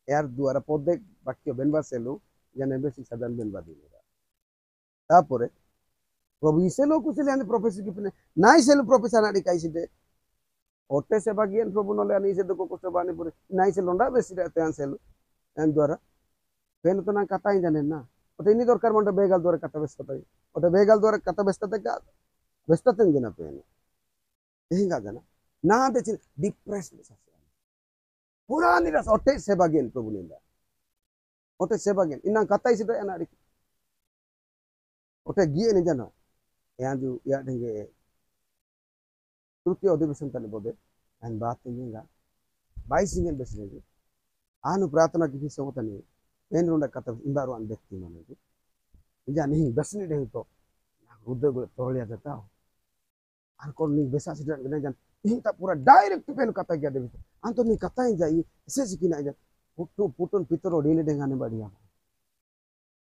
यार द्वारा पदे वाक्य बेनबा सेलु जने बेसी सदन बेनबा दिनेगा तापरे प्रभु इसे लोक कुछ लेने प्रोफेसर की पिने नाइ सेलु प्रोफेसर नाडी काई सिटे ओटे से बागियन प्रभु नले अनि से दको कष्ट बाने पुरे नाइ से लोंडा बेसी रहते हैं सेलु एन द्वारा पेन तो ना कता ही जाने ना ओटे इनी दरकार मंडे बेगल द्वारा कता बेस्ता तई ओटे बेगल द्वारा कता बेस्ता ते का बेस्ता तेन जना पेन यही का जाना ना दे डिप्रेस पूरा निराश ओटे सेबागेन प्रभु निंदा ओटे सेबागेन इना कताई सिदा एना रि ओटे गिए नि जानो यांजु या ढंगे तृतीय अधिवेशन तले बोदे एन बात निंगा 22 इंगन बेसने आनु प्रार्थना की समतनी पेन रुंडा कता इंबारो अन व्यक्ति माने इंजा नहीं बेसने ढंग तो हृदय को तोड़लिया जाता आन को नहीं बेसा सिदा ने जान इंता पूरा डायरेक्ट पेन कता गया दे आन तो नहीं कता ही जाई इसे सिकिना जा पुटु पुटन पितरो डेले ढंगाने बढ़िया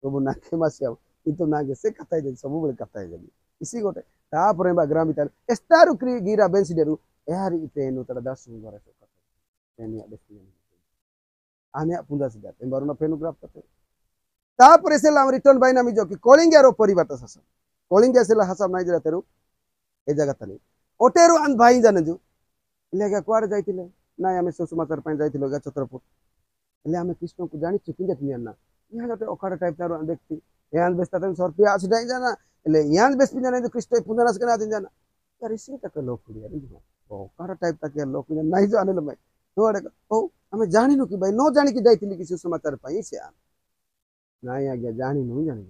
प्रभु नाके मासिया इंतो नागे से कता ही सब बड़े कता ही जाई इसी गोटे तापरे बा ग्राम इताल एस्तारु क्री गिरा बेंसिडेरु एहारी पेनु तड़ा दासु गरे तो कता पेनिया बेसने आने पुंजा सिदा एम्बारो पेनु ग्राफ कते तापरे से लाम रिटर्न बाय नामी जो कि कलिंगा रो परिवार सस कलिंगा से हसाब नाइ जरा तेरु ए जगह तनी ओटेरु अन भाई जाने जो इलेगा क्वाड जाइतिले ना हमें सुसमाचार पाई जाइतिलो गा छत्रपुर इले हमें कृष्ण को जानि चुकी जतनी अन्ना यहाँ जते ओकाडा टाइप तारो व्यक्ति यान बेस्ता तन सरपिया आसी डाई जाना इले यान बेस्पि जाने जो कृष्ण पुंजनास कना आदिन जाना यार इसी तक लोग पुरिया रे ओकाडा टाइप तक लोग नाइ जाने लो मैं तोड़े ओ हमें जानि नो कि भाई नो जानि कि जाइतिली कि सुसमाचार पाई से आ नाइ आगे जानि नो जानि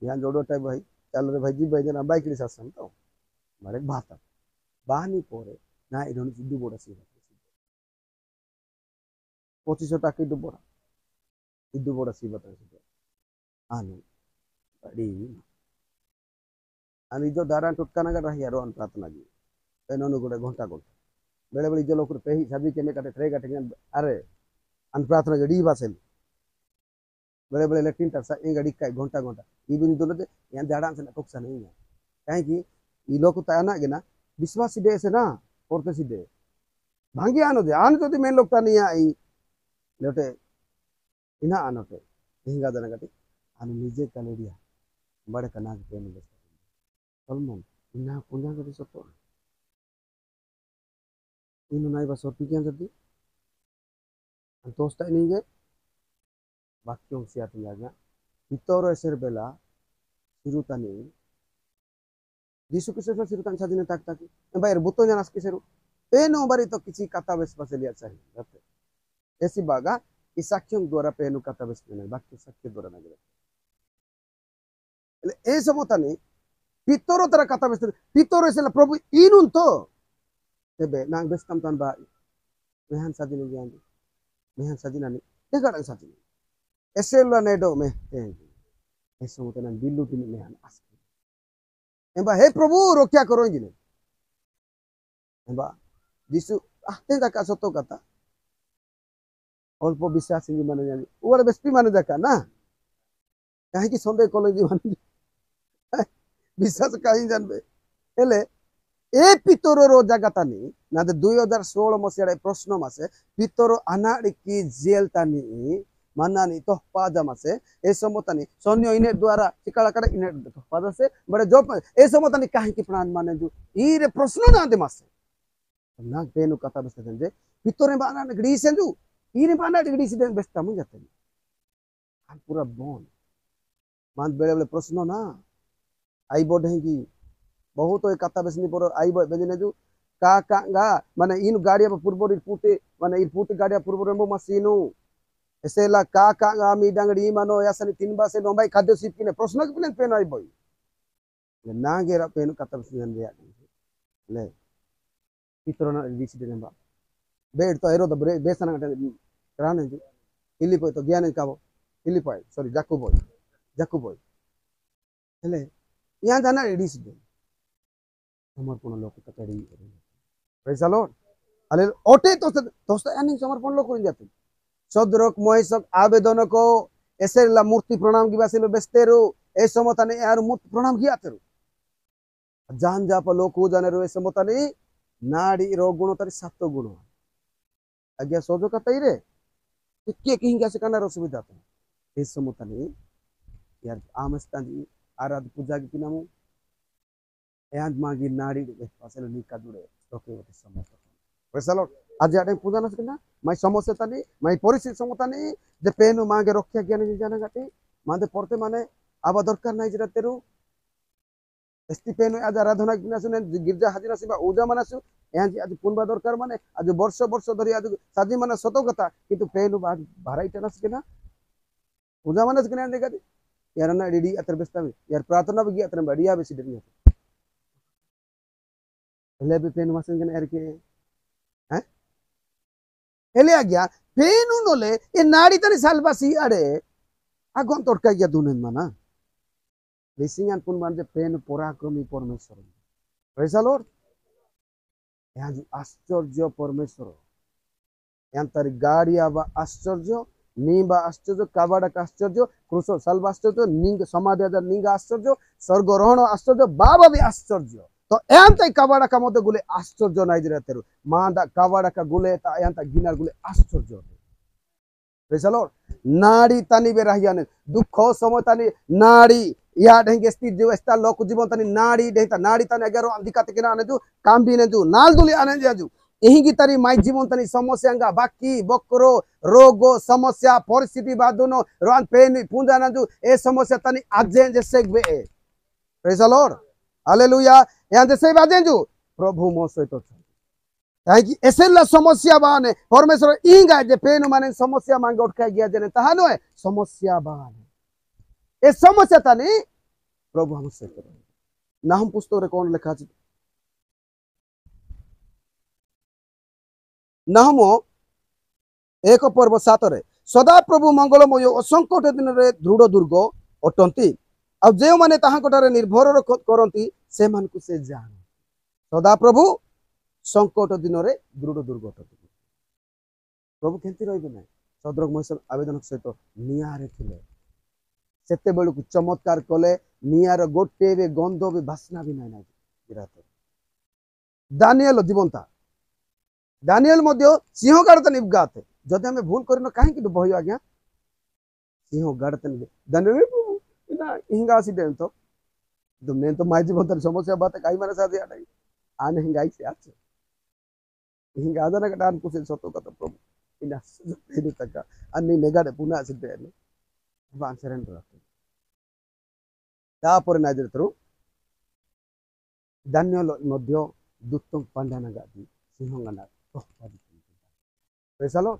यान जोडो टाइप भाई चल रे भाई जी भाई जना बाइक रे सासन तो मारे बात बानी पोरे ना इधर सिद्धू बोड़ा सी 2500 टाका इधर बोड़ा सिद्धू बोड़ा सी बता सी आने बड़ी आनी जो दारा टुटका नगर रही यारो अन प्रार्थना जी पेनो गोटे घंटा घंटा बेले बेले जो लोग पेही सभी के में काटे ट्रे काटे अरे अन प्रार्थना गड़ी बासेल बेले बेले लेटिन तरसा ए गड़ी का घंटा घंटा ई बिन दोले दे यान दाड़ा से टोक्सा नहीं है काहे कि ई लोग ताना गेना विश्वास सिदे से ना करते सिदे भांगी आनो दे आन तो मेन लोग ता नहीं आई लेटे इना आनोते हिंगा दना गटी आनु निजे कलेरिया बड़े कना के पेन बस सलमन इना पुंजा गटी सतो इनु नाइ बस और पिकियां जदी तोस्ता नहीं गे वाक्यों से आती जागा इतोरो एसर बेला सिरुतानी यीशु कृष्ण सिरुतान साजिने ताक ताकी बायर बुतो जनास किसेरु पेनो बारी तो किसी कथा बेस पसेलिया चाहिए रते ऐसी बागा इस साक्ष्यों द्वारा पेनु कथा बेस ने वाक्य साक्ष्य द्वारा नगरे એટલે એ સમોતાની પિતરો તર કથા બેસ પિતરો એસલા પ્રભુ ઈનુન તો તેબે નાંગ બેસ્તમ તાન બા મેહાન સાજીને જાંદી મેહાन साजिनानी देगाडang साजिनी एसेला नेडो में ए समोताना बिल्लु तिनी मेहान आस्की एबा हे प्रभु रक्षा करो जिने एबा यीशु आते जाका सतो कथा अल्प विश्वास इंगी माने जानी ओरे बेस्पी माने जाका ना काहे कि संदेह कॉलेज माने विश्वास काहे जानबे हेले ए पितरो रो जगतानी नादे 2016 मसिया प्रश्न मासे पितरो अनाड़ी की जेल तानी मानानी तो पाजा मासे ए समतानी सन्यो इने द्वारा चिकाला करा इने तो पाजा से बड़े जो ए समतानी काहे कि प्राण माने जो ई रे प्रश्न ना दे मासे ना पेनु कथा बस्ते जे पितरे बाना गडी सेंजु ई रे बाना गडी से बेस्ता मु जाते पूरा बोन मान बेले बेले प्रश्न ना आई बोढेगी बहुत कथा बेसनी पर आई बेजने जो का गा माने इन गाड़िया पूर्व पुटे माने इन पुटे गाड़िया पूर्व रेमो मसीनु एसेला का गा मी डांगड़ी मानो यासनी 3 बासे नोबाई खाद्य सिप किने प्रश्न के प्लेन पेन आई बोई ना गेरा पेन कथा बेसनी रे ले पितरोना डिसिजन बा बेड तो एरो द बेसना गटे राने जो इलिपो तो ज्ञान काबो इलिपो सॉरी जाकू बोय हेले यहाँ जाना डिसिजन समर्पण लोक कतड़ी प्रेज द लॉर्ड हालेलुया ओटे तो दोस्त यानी समर्पण लोक करिन जाते सदरक मोहिसक आवेदन को एसेला मूर्ति प्रणाम की बासिलो बेस्तेरो ए समताने यार मूर्ति प्रणाम किया तेरो जान जाप लोक हो जाने रो ए समताने नाड़ी रो गुण तरी 7 गुण आज्ञा सोजो कतई रे के कहीं का से करना सुविधा तो ए समताने यार आमस्ता जी आराध पूजा की नामो एंड मागी नाड़ी पासेलो निका दुरे ओके ओके समता प्रेज द लॉर्ड आज आडे पूजा नस कना माई समस्या तनी माई परिस्थिति समतानी जे पेनु मागे रक्षा ज्ञान नि जाना गाटी मादे पड़ते माने आबा दरकार नाही जरा तेरु एस्ती पेनु आज आराधना किना सुने गिरजा हाजिरा सिबा ओजा मानासु यहाँ आज पुनवा दरकार माने आज वर्ष वर्ष धरी आज साजी माने सत कथा किंतु पेन भाराई टेनस के ना पूजा मानस के ना देखा यार ना रेडी अतर बेस्ता में यार प्रार्थना भी अतर बढ़िया बेसी डरी हेले भी पेन मासन के यार के हैं हेले आ गया पेन नोले ये नाड़ी तनी सालबासी अड़े आगोन तोड़का गया दुनेन माना रिसिंगान पुन मान जे पेन पराक्रमी परमेश्वर प्रेज द लॉर्ड यहाँ जो आश्चर्य परमेश्वर यहाँ तारी गाड़ी आवा आश्चर्य नीबा आश्चर्य काबाड़ा का आश्चर्य क्रूसो साल्वा आश्चर्य निंग समाधि आजा निंग आश्चर्य स्वर्गरोहण आश्चर्य बाबा भी आश्चर्य तो यहाँ तक काबाड़ा का मध्य गुले आश्चर्य नहीं जरा तेरु मांदा काबाड़ा का गुले ता यहाँ तक गिनार गुले आश्चर्य प्रेज द लॉर्ड नाड़ी तानी बे रहिया ने दुख समय तानी नाड़ी या ढंगे स्थित जो स्था लोक जीवन तानी नाड़ी ढेता नाड़ी तानी अगर अंधिका तक ना आने जो काम भी ने जो नाल दुली आने जो यही की तारी माई जीवन तानी समस्या बाकी बकरो रोगो समस्या परिस्थिति बादुनो रोन पेन पूंजा ना जो ए समस्या तानी आजे जैसे बे प्रेज द लॉर्ड हालेलुया यहाँ जैसे बाजे जो प्रभु मो सहित कहीं ऐसे समस्या बाने परमेश्वर इंगा जे पेन माने समस्या मांग उठा गया जने तहा नो समस्या बाने ए समस्या तानी प्रभु हम सहित ना हम पुस्तक रे कौन लिखा अछि नाहमो एक पर्व 7 रे सदा प्रभु मंगलमय असंकट दिन रे दृढ़ दुर्ग अटंती आ जे माने ताहा कोटारे निर्भर करंती से मान को से जान सदा प्रभु संकट दिन रे दृढ़ दुर्ग अटंती प्रभु केंती रहबे ना सदरक महेश आवेदन सहित नियारे थिले सेते बेलु चमत्कार कले नियार गोटे बे गंध बे बासना भी ना विराट दानिएल जीवंता दानिएल मध्य सिंह गाड़ तन गाते जदि हमें भूल करनो काहे कि बहियो आज्ञा सिंह गाड़ तन दानिएल ना हिंगा आसीडेंट तो मैं तो माई जीवन समस्या बात काई माने साथे आडई आने हिंगाई से आछे हिंगा आदना का डान कुछ सतो कत प्रभु इना हेदु तक अन्नी नेगाडे पुना आसीडे बान सरेंडर आते तापर ना जरतरु दानिएल मध्य दुत्तम पांडाना गादी सिंहंगाना पैसा लो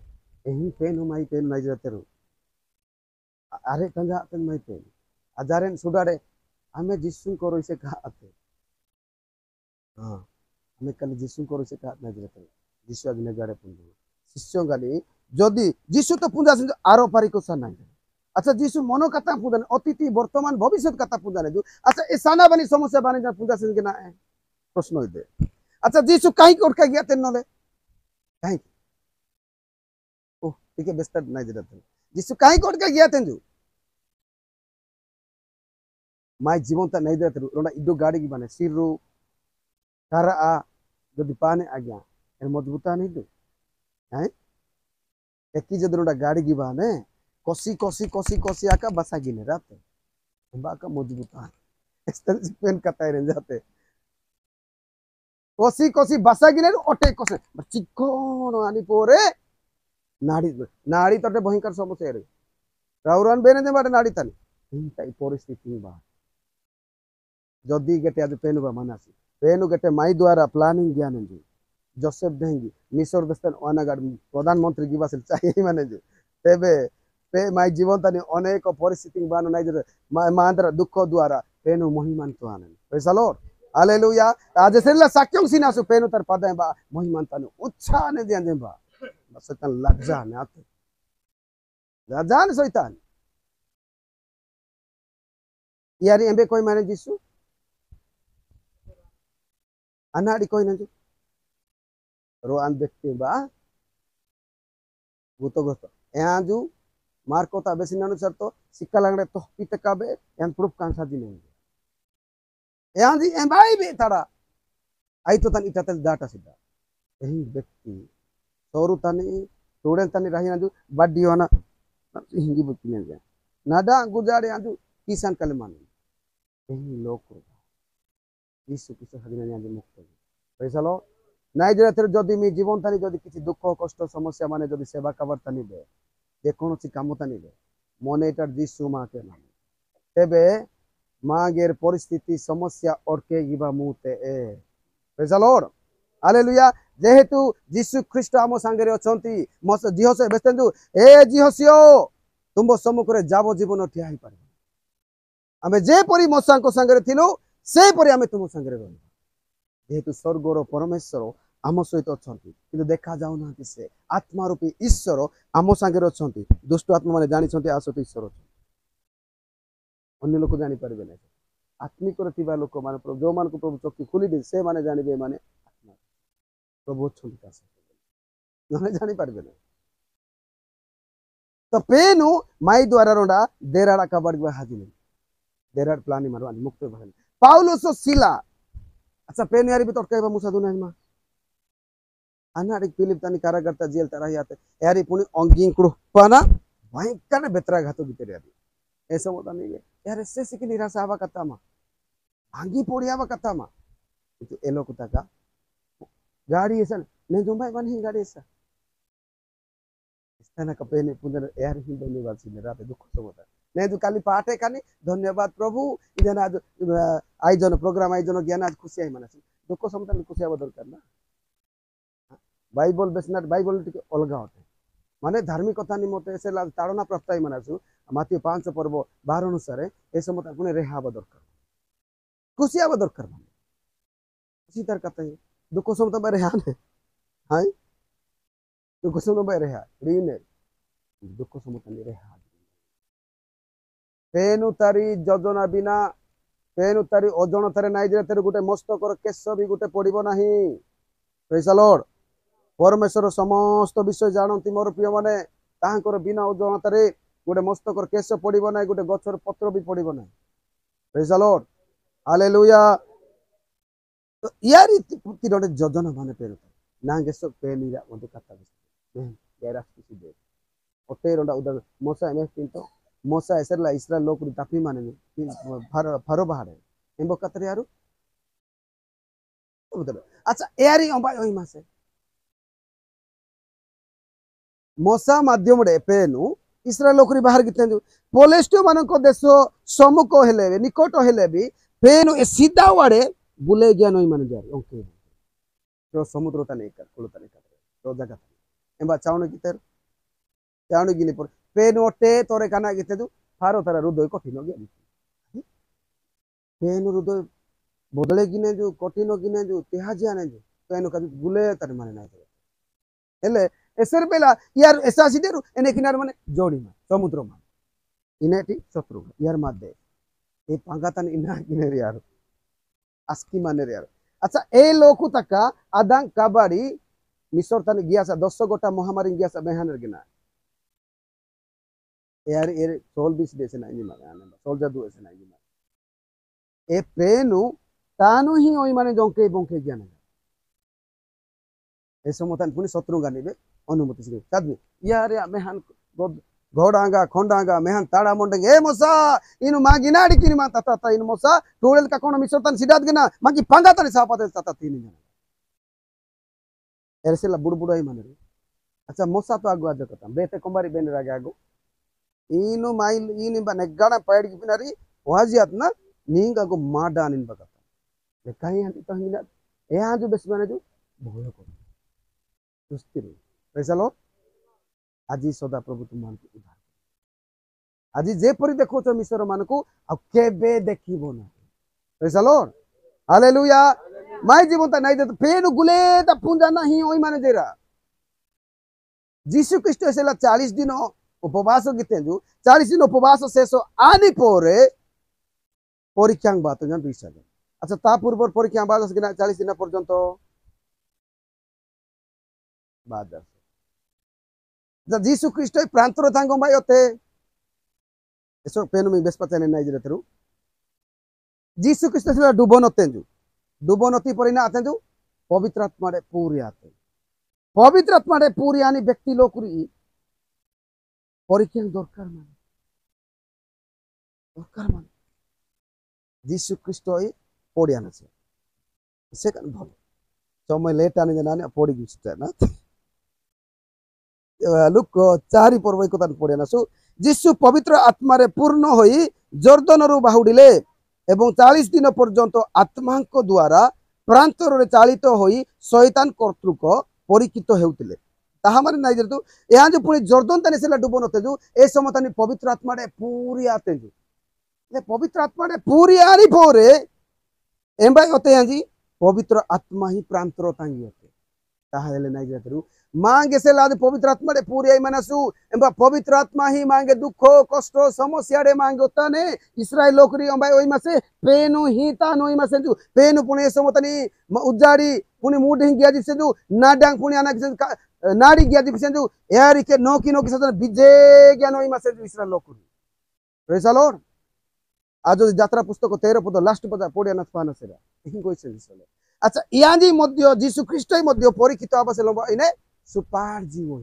यही पेन हो माई पेन नहीं जाते रो अरे कंजा पेन माई पेन आजारेन सुडारे हमें जिसुन को रोइसे कहा आते हाँ हमें कल जिसुन को रोइसे कहा नहीं जाते जिसु आज नगारे पुंजो शिष्यों गाली जदि जिसु तो पूजा से आरो पारी को सा नहीं अच्छा जिसु मनो कथा पूजा अतिथि वर्तमान भविष्य कथा पूजा नहीं अच्छा ए साना बनी समस्या बनी जा पूजा से ना है प्रश्न दे अच्छा जिसु कहीं कोट का गया तेन नले कहीं ओह ठीक है बेस्ट नहीं दे रहा जिसु कहीं कोट का गया तेन जो माय जीवन ता नहीं दे रहा रोना इडो गाड़ी की बने सिरु कारा आ जो दीपाने आ गया एर मजबूता नहीं दो हैं एक ही जब रोना गाड़ी की बने कोसी कोसी कोसी कोसी आका बसा गिने रात बाका मजबूता इस तरह से पेन कताई रह जाते कोसी कोसी बसा गिने ओटे कोसे चिक्कोन आनी पोरे नाड़ी नाड़ी तोटे भयंकर समस्या रे राउरान बेने दे बाटे नाड़ी तनी इंता परिस्थिति बा जदी गेटे आज पेनु बा मानासी पेनु गेटे माई द्वारा प्लानिंग ज्ञान जे जोसेफ देंगी मिसर बेस्तन ओनागाड प्रधानमंत्री गिबासिल चाहिए माने जे तेबे पे माई जीवन तनी अनेक परिस्थिति बानो नाइ जे मांद्र दुख द्वारा पेनु महिमान तो आनन प्रेज द लॉर्ड हालेलुया आज सेला साक्यों सिना सु पेनु तर पदे बा महिमान तनु उत्साह ने दे बा शैतान लज्जा ने आते लज्जान शैतान यारी एंबे कोई माने जिसु अनाड़ी कोई नहीं रो आन देखते बा वो तो गोस्तो यहाँ जो मार्को ता बेसिन अनुसार तो सिक्का लगने तो पिते काबे यहाँ प्रूफ कांसा जी नहीं यहाँ जी एम्बाई भी तारा आई तो तन इतना डाटा सीधा यही व्यक्ति सौरु तनी तोड़े तनी रही ना जो बड्डी होना हिंदी बुक में जाए नाडा गुजारे यहाँ जो किसान कल माने यही लोग को यीशु किस हदिना यहाँ जो मुक्त पैसा लो नाइ जरा तेरे जदि मी जीवन तनी जदि किसी दुख कष्ट समस्या माने जदि सेवा कवर तनी दे जे कोनो सी काम तनी दे मने एटार यीशु मा के नाम तेबे मागेर परिस्थिति समस्या और के गिबा मुते ए प्रेज द लॉर्ड हालेलुया जेहेतु जीशु ख्रीष्ट आम सांगे अछंती झील से बेस्तु ए झील तुम सम्मुख जावजीवन ठिया हो पार आम जेपरी मशा सांगे थिलु से परी आम तुम सांगे रहा जेहेतु स्वर्गर परमेश्वर आम सहित अच्छा कि देखा जाऊना से आत्मा रूपी ईश्वर आम सांगे अच्छा दुष्ट आत्मा मैंने जानी आसत ईश्वर अन्य लोक जापर ना आत्मिक लोक मान जो मान प्रभु चक्षु खोली दे से माने जानवे माने आत्मा प्रभु अच्छा जापर ना तो पेनु माई द्वारा रोडा देराड़ा कबाड़ हाजिल देराड़ प्लानी मारो मुक्त पाउलोस शिला अच्छा पेन यारी भी तोड़का मुसा दुना मा अनाड़ी फिलिप तानी कारागरता जेल तारा याते यारी पुनी अंगी कुड़पाना भयंकर बेतरा घातो भितर यारी ऐसा होता नहीं है यार से सिकी निराशा आवा कथा मा भांगी पोड़ी आवा कथा मा itu elo kutaka गाड़ी ऐसा ने जो भाई बनी गाड़ी ऐसा istana kapene punjana यार ही धन्यवाद सिने राते दुख समता ने जो काली पाठे कानी धन्यवाद प्रभु इजन आज आयोजन प्रोग्राम आयोजन ज्ञान आज खुशी आई मानस दुख समता खुशी आवा दरकार ना बाइबल बेसना बाइबल टिके अलगा होते माने धार्मिक कथा निमते से ताड़ना प्रस्ताव मानसु माथि 5 पर्व 12 अनुसार ए समता पुणे रेहा आवा दरकार खुशी आवा दरकार माने खुशी तार कथा दुख समता बा रेहा ने हाय दुख समता बा रेहा रीने दुख समता नि रेहा पेनु तारी योजना बिना पेनु तारी ओजन तारे नाइ जे तेरे गुटे मस्तकर केश भी गुटे पड़िबो नाही प्रेज द लॉर्ड परमेश्वर समस्त विषय जानती मोर प्रिय माने ताहांकर बिना ओजन तारे गोटे मस्तकर केश पड़िबो नाही गोटे गछर पत्र भी पड़िबो नाही प्रेज द लॉर्ड हालेलुया तो यारी तिरोडे योजना माने पेनु ना गेसो पेनिरा मधु कथा बे यारा किसी दे ओटे रोडा उदर मोसा एने तिंतो मोसा एसरला इस्राएल लोक तापी माने फारो बाहर एम्बो कतरे यारू अच्छा यारी अंबा ओई मासे मोसा माध्यम रे पेनु इस्राएल लोकरी बाहर गिते पोलेस्टियो मानको देश सम्मुख हेले निकट हेले भी पेनु ए सीधा वाड़े बुले गया नई माने जारी ओके तो समुद्र ता नहीं कर कुलता नहीं कर तो जगह एम्बा चावण गितर चावण गिनी पर पेनु ओटे तोरे काना गिते दु फारो तारा रुदय कठिन गया पेनु रुदय बदले गिने जो कठिन गिने जो तेहाजिया ने जो पेनु का बुले तारे माने नाही हेले एसर बेला यार ऐसा सीधे एने किनार माने जोड़ी मा समुद्र मा इनेटी शत्रु यार मादे ए पांगातन इना किने यार आस्की माने यार अच्छा ए लोकु तका आदां कबाड़ी मिसर तने गया सा 200 गोटा महामारी गया सा बेहानर गिना यार ए सोल 20 देसे नाही मा आने सोल जादू ऐसे नाही मा ए पेनु तानु ही ओई माने जोंके बोंके ज्ञान ए समतन पुनी शत्रु गानिबे अनुमति से तदमी यार मेहन घोड़ांगा खोंडांगा मेहन ताड़ा मोंडेंगे ए मोसा इनु मागी नाड़ी किनी मा तता इनु मोसा टोळेल का कोन मिसरतन सिदात गिना मागी पंगा तने सापते तता तीन जन एरसेला बुड़बुड़ाई माने अच्छा मोसा तो आगु आज कथा बेते कुंबारी बेन रागे आगु इनु माइल इनि बने गाना पैड की पिनारी वाजियात ना नींगा को माडा निन बकता ले काई हंती तो हिना ए आजु बेस माने जो भय को सुस्थिर प्रेज द लॉर्ड आज सदा प्रभु तुम मान उद्धार आज जेपरी देखो तो मिसर मान को आ केबे देखिबो ना praise the Lord hallelujah my जीवन ता नाही दे पेनु गुले ता पुंजा नाही ओई माने देरा जीसु ख्रीष्ट एसेला 40 दिन उपवास गितेंजु 40 दिन उपवास शेष आनी पोरे परीक्षा बात जन बिसा अच्छा ता पूर्व परीक्षा बाद 40 दिन पर्यंत बाद जीसु ख्रीष्ट प्रांतर थांगो भाई होते eso penu mi bespatane নাই jere teru जीसु ख्रीष्ट सेला डुबनती परिना आतेंजु पवित्र आत्मा रे पूरी आते पवित्र आत्मा रे पूरी आनी व्यक्ति लोकुरी परीक्षा दरकार मान जीसु ख्रीष्ट ओई पड़ी आना से kan भाव समय लेट आने जनाने पड़ी गिस्ता ना लुक 4 पर्व को तन पड़ी आना सु जीसु पवित्र आत्मा रे पूर्ण होई जर्दन रु बाहुडिले एवं 40 दिन पर्यंत आत्मा को द्वारा ପ୍ରାନ୍ତରରେ ଚାଳିତ ହୋଇ ଶୈତାନ କର୍ତ୍ତୃକ ପରୀକ୍ଷିତ ହେଉଥିଲେ ତାହା ମାନେ ନାଇଁ ଯେହେତୁ ଏହା ଯେ ପୁଣି ଜର୍ଦ୍ଦନ ତାନି ସେଲା ଡୁବ ନତେ ଯୋଉ ଏ ସମୟ ତାନି ପବିତ୍ର ଆତ୍ମାରେ ପୁରୀ ଆତେ ଯୋଉ ପବିତ୍ର ଆତ୍ମାରେ ପୁରୀ ଆରି ପରେ एम्बाई होते हैं जी पवित्र आत्मा ही प्रांतर तांगी होते ताहले नहीं जातरु मांगे से लाद पवित्र आत्मा रे पूरी आई मनसु एम्बा पवित्र आत्मा ही मांगे दुख कष्ट समस्या रे मांगे होता ने इस्राएल लोकरी एम्बाई ओई मासे पेनु ही ता नोई मासे जु पेनु पुणे समतनी उजाड़ी पुणे मुड ही गया जिसे जु नाडांग पुणे आना किसे नाड़ी गया जिसे जु यार के नो की सदन बिजे गया नोई मासे जु इस्राएल लोकरी प्रेज द लॉर्ड आज यात्रा पुस्तक 13 पद लास्ट पद पढ़िया ना पाना सेरा हिं कोइसे दिसले अच्छा याजी मध्य जीसु ख्रीष्ट मध्य परीक्षित आबसे लबा इने सुपार जीवन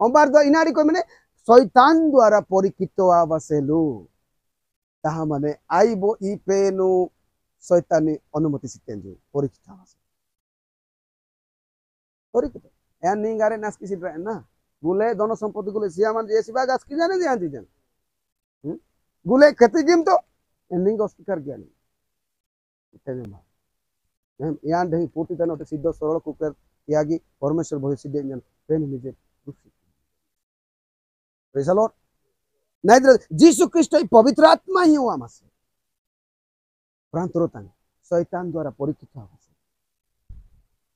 अंबार द इनाडी को माने शैतान द्वारा परीक्षित आबसे लो ताहा माने आइबो इ पेनु शैतानी अनुमति सितेन जो परीक्षित आबसे परीक्षित या निगारे नास किसी ना गुले दोनों संपत्ति गुले सिया मान जे सिबा गास की जाने ध्यान दीजन गुले खेती जिम तो एंडिंग ऑफ कर गया नहीं इतने मार हम यान ढही पोटी तनो सिद्ध सरल कुकर यागी परमेश्वर भय सिद्ध जन पेन निजे प्रेज द लॉर्ड नहीं जीसु ख्रीष्ट पवित्र आत्मा ही हुआ मासे प्रांतरता शैतान द्वारा परीक्षित आबसे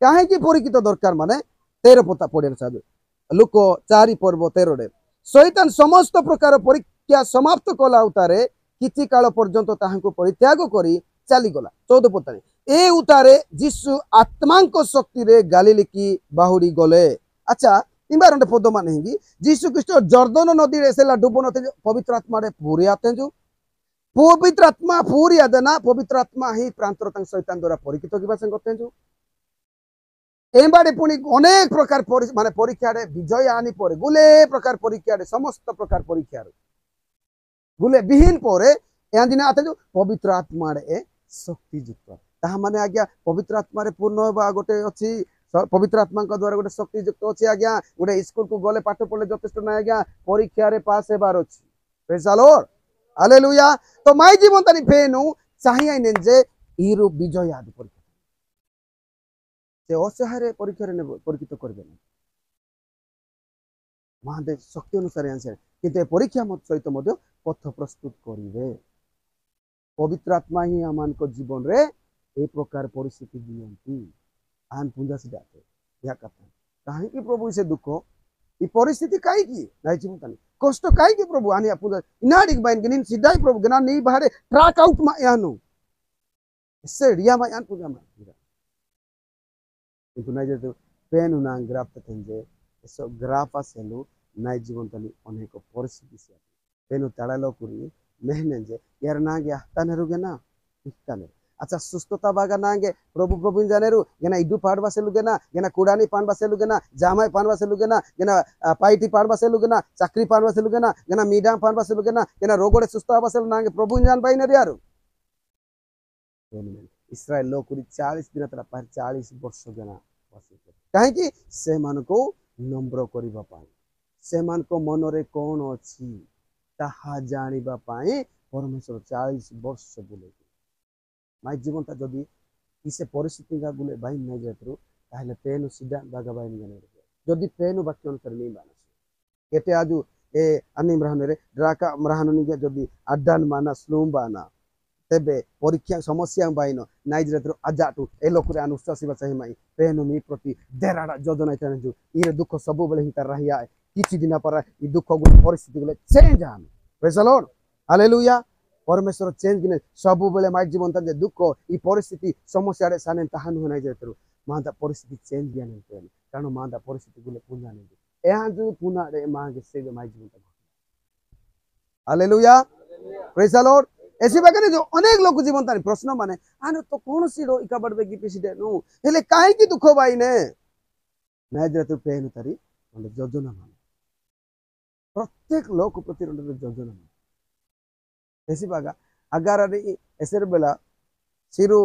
काहे की परीक्षित दरकार माने 13 पता पड़े साबे लोक 4 पर्व 13 रे शैतान समस्त प्रकार परीक्षा समाप्त कला उतारे किछि काल पर्यंत ताहांको परित्याग करी चली गला 14 पतारे ए उतारे जीसु आत्मांक शक्ति रे गालिली की बाहुड़ी गले अच्छा इबारंटे पद माने ही जीसु ख्रीष्ट जर्दन नदी रे सेला डुबो नते पवित्र आत्मा रे पूरी आते जो पवित्र आत्मा पूरी आदेना पवित्र आत्मा ही प्रांतर तंग शैतान द्वारा परीक्षित किबा संग करते जो एबाडे पुणी अनेक प्रकार माने परीक्षा रे विजय आनी परे गुले प्रकार परीक्षा रे समस्त प्रकार परीक्षा रे गुले विहीन परे या दिन आते जो पवित्र आत्मा रे शक्ति युक्त ताहा माने आज्ञा पवित्र आत्मा रे पूर्ण होबा गोटे अछि पवित्र आत्मा का द्वारा गोटे शक्ति युक्त अछि आज्ञा गोटे स्कूल को गले पाठ पढ़ले जथेष्ट ना आज्ञा परीक्षा रे पास हेबार अछि प्रेज द लॉर्ड हालेलुया तो माय जीवन तनी फेनु चाहिए ने जे इरो विजय आदि परीक्षा से असहाय परीक्षा रे परीक्षित करबे ना महादे शक्ति अनुसार आंसर किंतु परीक्षा मत सहित मध्य पथ प्रस्तुत करिवे पवित्र आत्मा ही आमान को जीवन रे ए प्रकार परिस्थिति दियंती आन पुंजा से जाते या कथा काहे कि प्रभु से दुख ई परिस्थिति काहे की नाही जीवन तनी कष्ट काहे की प्रभु आनी पुंजा इनाडी बाइन गनिन सिधाई प्रभु गना नहीं बाहर ट्रैक आउट मा यानो से रिया मा यान पुंजा मा किंतु नाही जे पेन उना ग्राफ तंजे सो ग्राफ आसेलु नाही जीवन तनी अनेक परिस्थिति से पेन ताळालो कुरी मेहने जे यार ना गया ताने रुगे ना इताने अच्छा सुस्थता बागा नांगे प्रभु प्रभु जानेरु गेना इडु पाड बासेलु गेना गेना कुडानी पान बासेलु गेना जामाई पान बासेलु गेना गेना पाइटी पान बासेलु गेना चाकरी पान बासेलु गेना गेना मीडा पान बासेलु गेना गेना रोगोडे सुस्ता बासेलु नांगे प्रभु जान पाइने यारो इस्राएल लोकुरी 40 दिन तरा 40 वर्ष गेना काहे कि से मान को नम्र करिबा पाई से मान को मन रे कोन अछि ताहा जानिबा पाई परमेश्वर 40 वर्ष बोले माय जीवन ता जदी किसे परिस्थिति का गुले बाइन नै जातरो ताहले पेन सीधा बागा बाइन गने जदी पेन वाक्य अनुसार नै बानस केते आजु ए अनि मराहन रे ड्राका मराहन नि जदी अड्डान माना स्लूम बाना तेबे परीक्षा समस्या बाइन नै जातरो आजाटू ए लोकुरे अनुशासिबा चाहि माई पेन नि प्रति देराडा जोजना इतने जो इरे दुख सब बेले हिता रहिया किछि दिन पर इ दुख गुले परिस्थिति गुले चेंज आन प्रेज द लॉर्ड हालेलुया परमेश्वर चेंज किने सब बेले माय जीवन तजे दुख इ परिस्थिति समस्या रे साने ताहान हो नै जेतरो मादा परिस्थिति चेंज दिया नै पेन कारण मादा परिस्थिति गुले पुना नै एहा जो पुना रे मागे से माय जीवन तजे हालेलुया प्रेज द लॉर्ड ऐसी बात जो अनेक लोग जीवन तानी प्रश्न माने आने तो कौन सीडो इका बडबे की पिसिडे नु हेले काहे की दुख बाइने नै जेतरो पेन तारी योजना माने प्रत्येक लोक प्रति योजना ऐसी बागा अगर अरे ऐसे बेला सिरु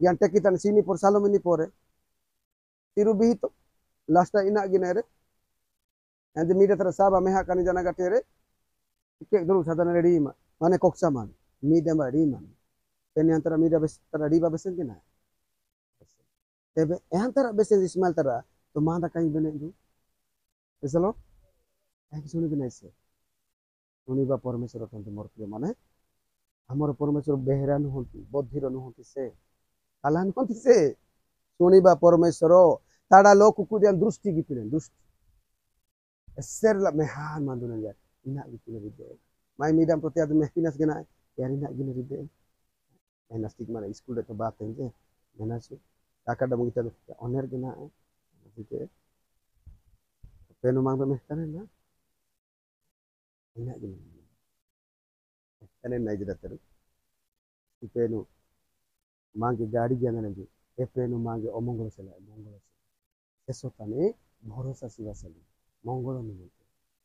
यान टेकी तन सीनी पर सालोमिनी पोरे सिरु भी तो लास्ट इना गिने रे एंड मीडे तर साबा मेहा कानी जना गटे रे के दरु साधन रेडी माने कोक्सा मान मीडे मा री मान पेन अंतर मीडे बस तर री बा बसन के ना tebe ehan tara bese Ismail tara to manda kain bene ju esalo ek suni bene se suni ba परमेश्वर तंते मोर प्रिय माने हमर परमेश्वर बेहरा नुहंती बधिर नुहंती से काला नुहंती से सुनी बा परमेश्वर ताड़ा लोक कुदियान दृष्टि गिपिने दृष्टि एसर ला मेहान मांदुन या ina गिपिने रिदे माय मीडियम प्रति आद मेहपिनास गना यार ina गिने रिदे एना स्टिक माने स्कूल रे तो बात है मेना से काका डम गिता ऑनर गना है के पेनु मांग में तने ना ina गिने तने नहीं जरा तेरे पेनु मांगे गाड़ी गया ने ए पेनु मांगे अमंगल से मंगल से eso tane भरोसा सिवा से मंगल नहीं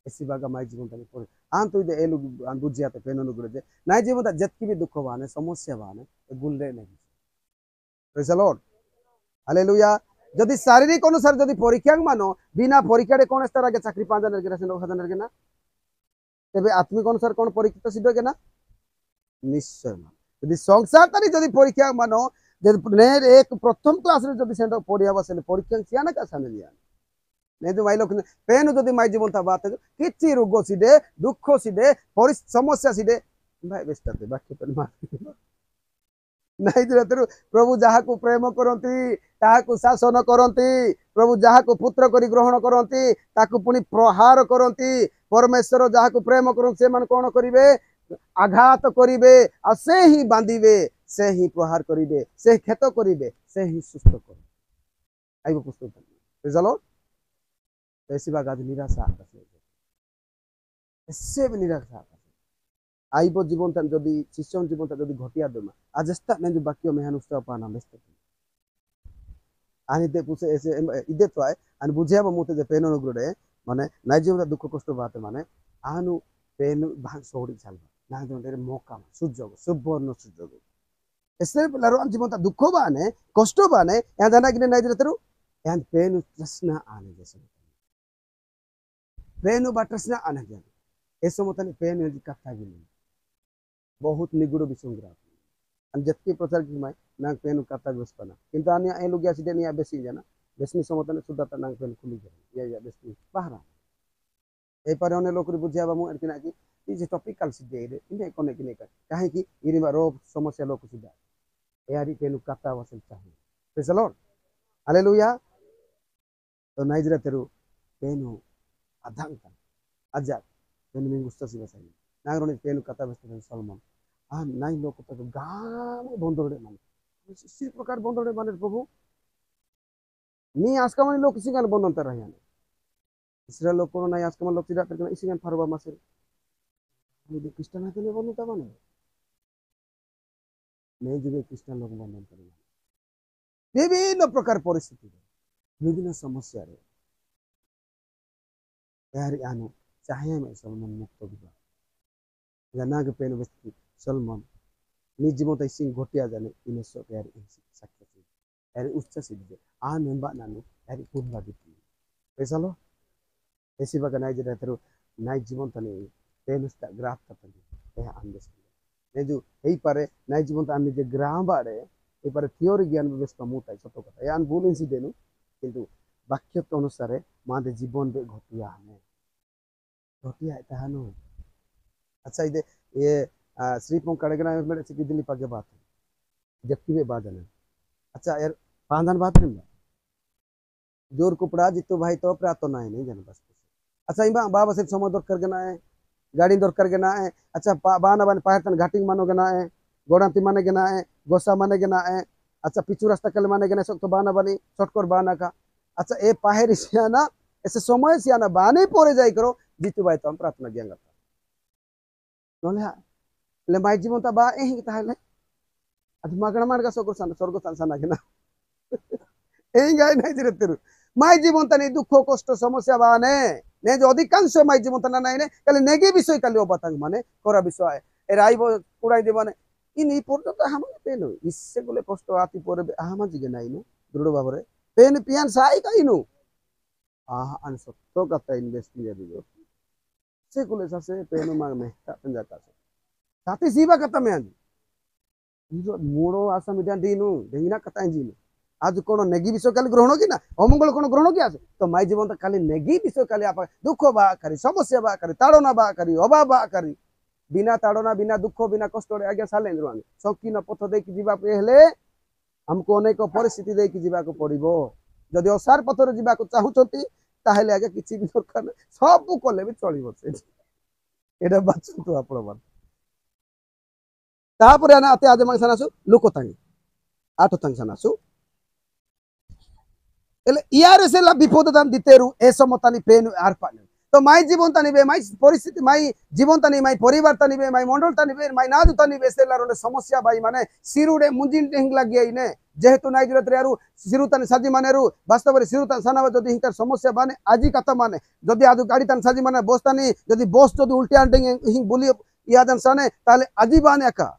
ऐसी बागा माई जीवन तने पर आन तो इधर एलु आन बुझिया ते पेनु नुगुरे जे नाई जीवन ता जत्की भी दुख बाने समस्या बाने गुलरे नहीं प्रेज द लॉर्ड हालेलुया जदि शारीरिक अनुसार जदि परीक्षा मानो बिना परीक्षा रे कोन स्तर आगे चाकरी पांजा नरगेना से नौखा नरगेना तबे आत्मिक अनुसार कोन परीक्षित सिद्ध गेना निश्चय मान यदि संसार तारी जदि परीक्षा मानो जदि ने एक प्रथम क्लास रे जदि सेंड पढ़िया बसले परीक्षा सियाना का साने लिया ने जो माइलो पेन जदि माइ जीवन था बात किछि रोग सिदे दुख सिदे समस्या सिदे भाई बेस्ताते बाकी पेन मार नहीं जरा प्रभु जहा को प्रेम करती ताहाकु शासन करती प्रभु जहा को पुत्र करी ग्रहण करती ताकु पुनी प्रहार करती परमेश्वर जहा को प्रेम करती से मन कोन करिवे आघात करिवे आ से ही बांधिवे से ही प्रहार करिवे से खेत करिवे से ही सुस्त कर आइबो पुस्तक रिजल्ट ऐसी बात आज निराशा ऐसे भी निराशा आइबो जीवन तन जदि शिष्य जीवन तन जदि घटिया दमा आज स्ता ने जो बाकी मेहन उस्ता पाना बेस्ट आनी दे पुसे ऐसे इदे तो आए अन बुझिया मुते जे पेनो नगुरे माने नाइ जीवन दुख कष्ट बात माने आनु पेन भाग सोड़ी चलबा ना जोंडे मौका सुजोग सुवर्ण सुजोग ऐसे लरो जीवन ता दुख बाने कष्ट बाने या जाना कि नाइ जरतरु या पेन प्रश्न आने जैसे पेन बा प्रश्न आने जाने ऐसे मतने पेन यदि कथा गिनी बहुत निगुड़ विसंग्राम अन जत्के प्रचार की माय नाग पेन कथा गोस्पना किंतु आनिया ए लोगिया सिदे निया बेसी जाना बेसनी समतने सुदाता नाग पेन खुली जा या बेसनी बाहरा ए पारे ओने लोकरी बुझिया बा मु एरकिना कि ई जे टॉपिकल सिदे रे इने कोने किने का काहे कि इरिमा रोग समस्या लोक सिदा एयारी पेन कथा वसल चाहे प्रेज द लॉर्ड हालेलुया तो नाइजरा तेरु पेनु अधंका अजा पेन में गुस्सा सी बसाई नागरोनी पेन कथा बसते सलमान आ नाई लोक तक गाने बंदोड़े माने इसी प्रकार बंदोड़े माने प्रभु नी आस्कामनी लोक इसी गान बंदन तर रहयाने इसराइल लोक को नाई आस्कामन लोक सिरा करके इसी गान फरबा मासे ये क्रिश्चियन के लिए बंदता माने मैं जुगे क्रिश्चियन लोक बंदन करे विभिन्न प्रकार परिस्थिति विभिन्न समस्या रे यार आनो चाहे में सलमान मुक्त दिबा या नाग पेन बस्ती सलमान निज जीवन तै सिंह घोटिया जाने इनेसो यार सक्सेस यार उच्च सिद्ध आ नेंबा नानु यार पूर्ण दिति पैसा लो ऐसी बगा नाइ जे तेरो नाइ जीवन तने पेनस्ता ग्राफ तने ए आंदेस ने जो एई पारे नाइ जीवन ता निजे ग्राम बारे ए पारे थियोरी ज्ञान व्यवस्था मुताई सतो कथा यान भूल इनसी देनु किंतु वाक्य अनुसार मादे जीवन बे घटिया ताहानो अच्छा इधे ये श्रीपंख कड़गना में से दिल्ली पाके बात है जबकि वे बात है अच्छा यार पांधन बात नहीं जोर कुपड़ा जितो भाई तो प्रातो ना है नहीं जाने बस अच्छा इबा बाबा से समय दर कर गना है गाड़ी दर कर गना है अच्छा बाना बान पाहतन घाटिंग मानो गना है गोडांती माने गना है गोसा माने गना है अच्छा पिचू रास्ता कल माने गना सब तो बाना बनी शॉर्टकट बाना का अच्छा ए पाहेर सियाना ऐसे समय सियाना बाने परे जाई करो जितु भाई तो हम प्रार्थना ज्ञान करता नोले ले माई जीवन ता बा एही ताहले अद मागण मार्ग स्वर्ग साना के ना एही गाय नहीं जरतेरु माई जीवन ता दुख कष्ट समस्या बाने ने जो अधिकांश माई जीवन ता नाही ने कले नेगे विषय कले ओबातांग माने कोरा विषय ए राइबो कुडाई देबाने इनी पर्यंत हम पेन इससे गोले कष्ट आती परे हम जिगे नाही नु दृढ़ भाबरे पेन पियान साई काइनु आहा अन सत्तो कथा इन्वेस्ट किया दियो से कुले सासे पेन मांग में ता पंजाका साथी सीवा कथा में आनी जो मोड़ो आसा मिडिया दीनु देंगिना कथा जीनु आज कौन नेगी विषय काली ग्रहण कि ना अमंगल कौन ग्रहण कि आज तो माई जीवन तो खाली नेगी विषय काली आप दुख बा करी समस्या बा करी ताड़ना बा करी अभाव बा करी बिना ताड़ना बिना दुख बिना कष्ट आज्ञा सालेन्द्र आम संकीर्ण पथ देकी जीवाक हेले हमको अनेक परिस्थिति देकी जीवाक पड़िबो जदि असार पथर जीवाक चाहूचंती ताहेले आज्ञा किछि भी दरकार नहीं सब कले भी चलिबो से एटा बाचंतु आपण मान तापरे आना अते आज मांगसानासु लोकतांगी 8 तांगसानासु एले यार से ला विपद दान दितेरु ए समतानी पेन आर पाने तो माई जीवन तानिबे माई परिस्थिति माई जीवन तानी माई परिवार तानिबे माई मंडल तानिबे माई नादु तानिबे सेला रोले समस्या बाई माने सिरुडे मुंजिन टेंग लागि आइने जेहेतु नाई जरत रेरु सिरुतानी साजी मानेरु वास्तव रे सिरुतान सानाबा जदी हिंकर समस्या बाने आजी कथा माने जदी आदु गाड़ी तान साजी माने बसतानी जदी बस जदी उल्टी आंटेंग हिं बोली यादन साने ताले आजी बाने का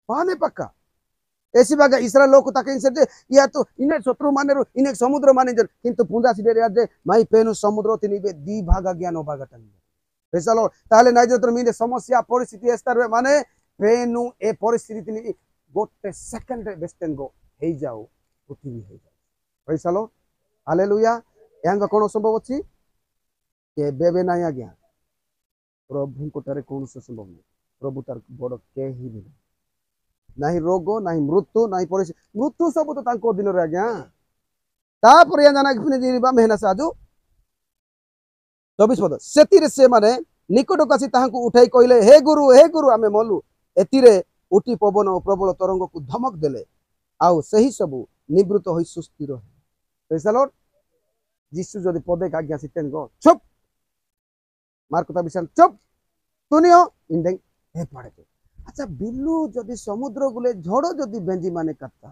बाने पक्का ऐसी बागा इसरा लोक ताके इनसे या तो इने शत्रु माने इने समुद्र माने किंतु पुंजा सिडे यार जे माई पेनु समुद्र तिनिबे दी भागा ज्ञान भागा टानी पेसालो ताले नाइजर मीने समस्या परिस्थिति एस्तार माने पेनु ए परिस्थिति तिनि गोटे सेकंड रे बेस्टेन गो हे जाओ पृथ्वी हे जाओ पेसालो हालेलुया यांगा कोन संभव अछि के बेबे नाही आज्ञा प्रभु कोटारे कोन संभव नहीं प्रभु तार बड़ के ही नहीं नहीं रोग नहीं मृत्यु नहीं परिस्थिति मृत्यु सब तो तांको दिन रे आज्ञा तापर या जाना कि जीवा मेहनत साजू 24 पद सेतिरे से माने निकट कासी ताहांको उठाई कहले हे गुरु आमे मलु एतिरे उठी पवन और प्रबल तरंग को धमक देले आउ सही सब निवृत्त होई सुस्थिर है प्रेज द लॉर्ड जीसु जदि पदे आज्ञा सिटेन गो चुप मार्कता विषय चुप सुनियो इंडेंग हे पड़े अच्छा बिल्लू जदि समुद्र गुले झड़ जदि बेंजी माने करता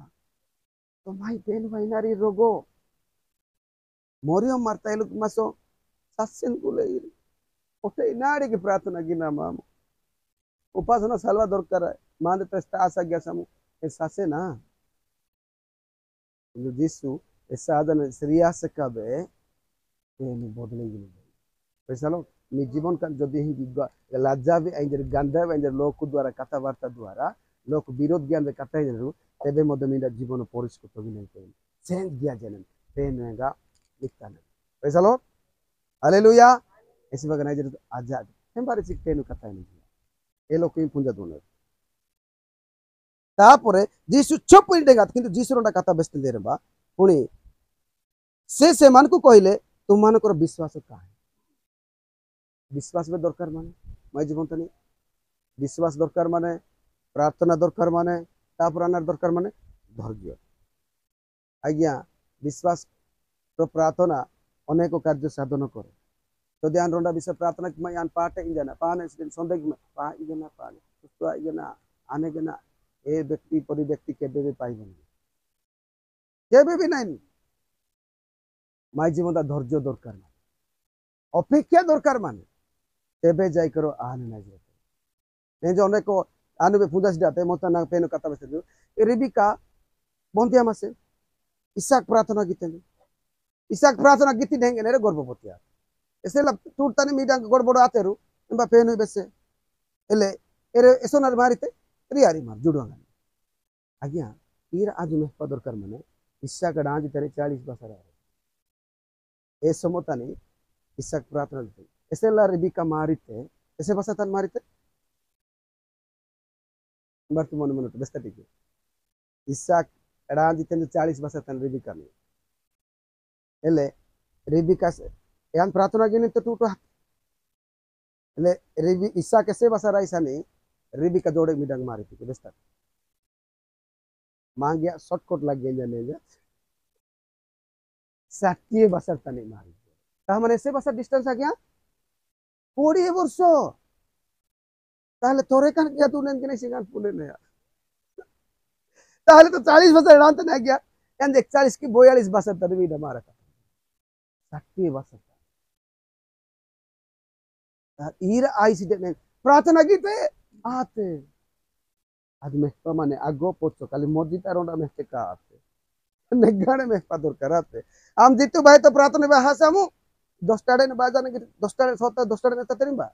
तो माई पेन वाइनारी रोगो मोरियम मारता एलुक मासो सत्संग गुले ओटे नाड़ी की प्रार्थना गिना माम उपासना सालवा दरकार है मान तस्ता आशा गया समु ए सासे ना जीसु ए साधन श्रिया से कबे पेन बदले गिने पैसालो नि जीवन का जदि ही लज्जा भी आइंजर गंधा भी आइंजर लोक द्वारा कथावार्ता द्वारा लोक विरोध ज्ञान कथा ही तेबे मध्य मेरा जीवन परिष्कृत भी नहीं पेन चेंज दिया जन पेन रहेगा लिखता नहीं पैसा लो हालेलुया ऐसी बात नहीं जरूर आजाद हम बारे चिक पेन कथा नहीं ये लोग कोई पुंजा दोनों तापरे जीसु चुप इंडेगा किंतु जीसु रोंडा कथा बेस्ट दे रबा पुणी से मान को कहले तुम मान को विश्वास का है विश्वास में दरकार माने माई जीवन तनी विश्वास दरकार माने प्रार्थना दरकार माने तापर दरकार माने धैर्य आज्ञा विश्वास तो प्रार्थना अनेक कार्य साधन करे तो ध्यान रोंडा विषय प्रार्थना कि मैं पाटे इजना पाने संदेह में पा इजना पाने सुस्त इजना आने जना ए व्यक्ति परि व्यक्ति केबे भी पाइबन केबे भी नहीं माई जीवन धैर्य दरकार माने अपेक्षा दरकार माने तेबे जाई करो आने ना जे जो अनेक आने पे पूजा सिदाते मत ना पेन कथा बसे रिबिका बंदिया मासे इसाक प्रार्थना गीतने इसाक प्रार्थना गीति ढेंगे ने गर्भवती आ ऐसे लब टूटता ने मीडा गड़बड़ आते रु बा पेन होई बेसे एले एरे एसोनार मारिते रियारी मार जुडवांगा आज्ञा तीर आज में दरकार माने इसाक डांज तेरे 40 बसर ए समतानी इसाक प्रार्थना गीते ऐसे ला रिबिका मारिते ऐसे बसा तन मारिते वर्तमान में तो बेस्ता ठीक है इसाक डांज तेरे 40 बसा तन रिबिका में एले रिबिका से यान प्रार्थना गिने तो टूटो एले रिबी इसा कैसे बसा राइसा नहीं रिबिका जोड़े मिडंग मारी थी बेस्ता मांग गया शॉर्टकट लग गया जाने जा साकिए बसर तने मारी ता हमने ऐसे बसर डिस्टेंस आ गया 20 वर्ष ताहले तोरे कान गया तूने के नहीं सिंगान पुले ने ताहले तो 40 बसर डांत ने गया यान 41 की 42 बसर तने भी मारा था साकिए बसर ईर आई सी ने प्रार्थना गीते आते आज में माने आगो पोचो खाली मोदी तारोंडा में का आते नेगाने में पादर कराते आम जितु भाई तो प्रार्थना में हासामु 10 टाड़े ने बाजाने के 10 टाड़े सोता 10 टाड़े में ततरिबा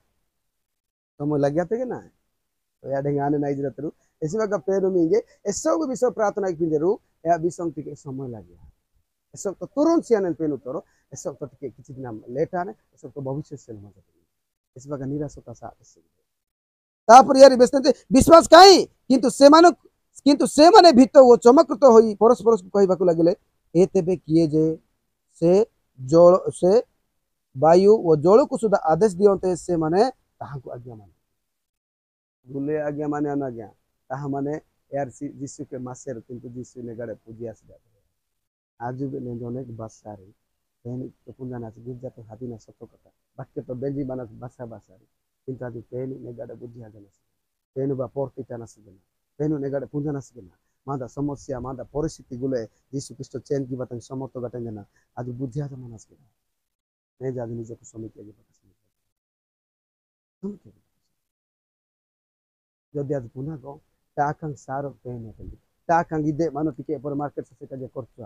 समय लग गया थे कि ना तो या ढंगाने नहीं जरतरु एसिबागा पेन मिंगे एसब विषय प्रार्थना पिंदेरु या बिसंग टिके समय लागे एसब तो तुरंत सियान पेन उतरो एसब तो टिके किछि दिन लेट आने एसब तो भविष्य से मजा एसिबागा निराशता सा तापर यार बेस्ते विश्वास काई किंतु से माने भीत ओ चमकृत होई परस्पर को कहबाकू लागले ए तेबे किए जे से वायु व जल को सुधा आदेश दियंते से माने ताहाकू आज्ञा माने बुले आज्ञा माने अनाज्ञा ताहा माने यार जीसु के मासेर किंतु जीसु ने गड़े पूजी आसी आज भी ने अनेक बासारे पेन तो पुंजाना से गिरजा तो हाथी ना सत्य कथा बाक्य तो बेंजी माना बासा बासारे किंतु आज पेन ने गड़े बुद्धि आजना पेन बा पोर्टी ताना से पेन ने गड़े पुंजाना से मादा समस्या मादा परिस्थिति गुले जीसु ख्रिस्ट चेन की बात समर्थ गटे ना आज बुद्धि आजा माना से नहीं जाद निजे को समिति आगे पता जदि आज पुनः गो ताकंग सारो पेन है ताकंग इदे मानो टिके पर मार्केट से काजे करछो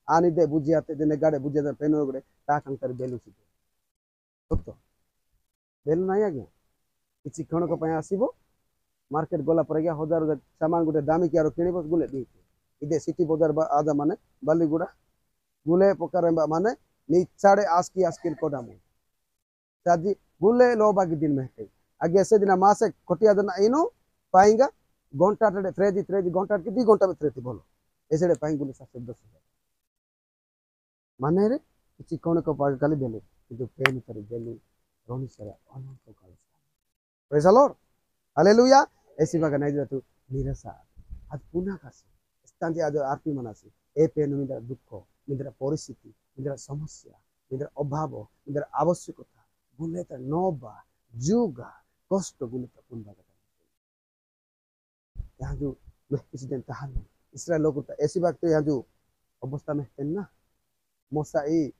आनी दे बुझियाते देने गाड़े बुझिया पेन गड़े ताकंग तर बेलु सी तो बेलु नहीं आगे किछि क्षण को पय आसीबो मार्केट गला पर गया हजार सामान गुटे दामी के किणबो गुले दी इदे सिटी बाजार आदा माने बालीगुड़ा गुले प्रकार माने निचाड़े आस्की कोडामु साजी गुले लोबागी दिन में आगे ऐसे दिन मासे कोटिया दिन इनो पाएंगा घंटा त्रेदी घंटा के 2 घंटा में त्रेती बोलो ऐसे पाएंगे गुले 10,000 माने रे किछि कोन को पाग खाली बेले किंतु पेन कर बेले रोनी सरा अनंत काल प्रेज द लॉर्ड हालेलुया ऐसी बागा नहीं तू निराशा आज पुनः कासे स्थान आज आरपी मनासी ए पेन मिदरा दुख मिदरा परिस्थिति मिदरा समस्या मिदरा अभाव मिदरा आवश्यकता गुले त नोबा जुगा कष्ट गुले त पुनः यहाँ जो किसी दिन ताहान इसराइल लोग ऐसी बात तो यहाँ जो अवस्था में है ना मोसा ए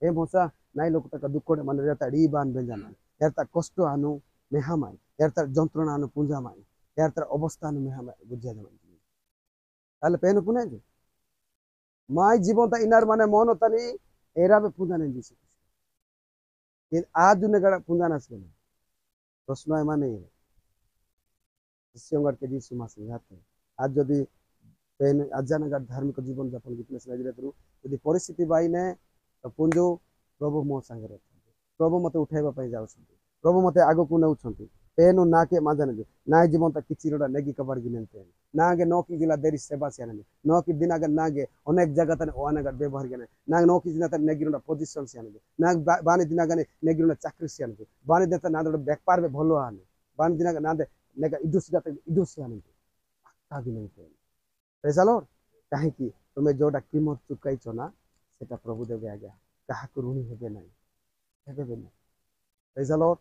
मोसा नाई लोग तक दुख मन रहता डी बान बेंजाना यार ता कष्ट आनु मेहमाई यार ता जंत्रणा आनु पूंजा माई यार ता अवस्था आनु मेहमाई बुझिया जमान ताले पेन पुने जे माई जीवन ता इनार माने मन तनी एरा में पूंजा नहीं दिसी ये आज ने गड़ा पूंजा ना सके प्रश्न है माने शिष्यंगड़ के जीसु मासे जाते आज जदि पेन अजानगर धार्मिक जीवन यापन विटनेस यदि परिस्थिति बाइने तो पुंजो प्रभु मो संगे प्रभु मते उठाइबा जाऊ प्रभु मते आगो को नौ पेन ना के माजाने ना जीवन तक किसी नेगी कबाड़ गिनते नागे नौकी गिला देरी सेवा से नौकी दिन आगे नागे अनेक जगह तने ओनागर व्यवहार गने ना नौकी दिन तने नेगिरुना पोजीशन से ना बानी दिन आगे नेगिरुना चाकरी से बानी दिन ना व्यापार में भलो आने बानी दिन ना नेगा इडुस जाते इडुस आने पक्का गिनते प्रेज द लॉर्ड काहे कि तुम्हें जोडा कीमत चुकाइछ ना सेटा प्रभु देबे आज्ञा काहा को ऋणी हेबे नाही प्रेज द लॉर्ड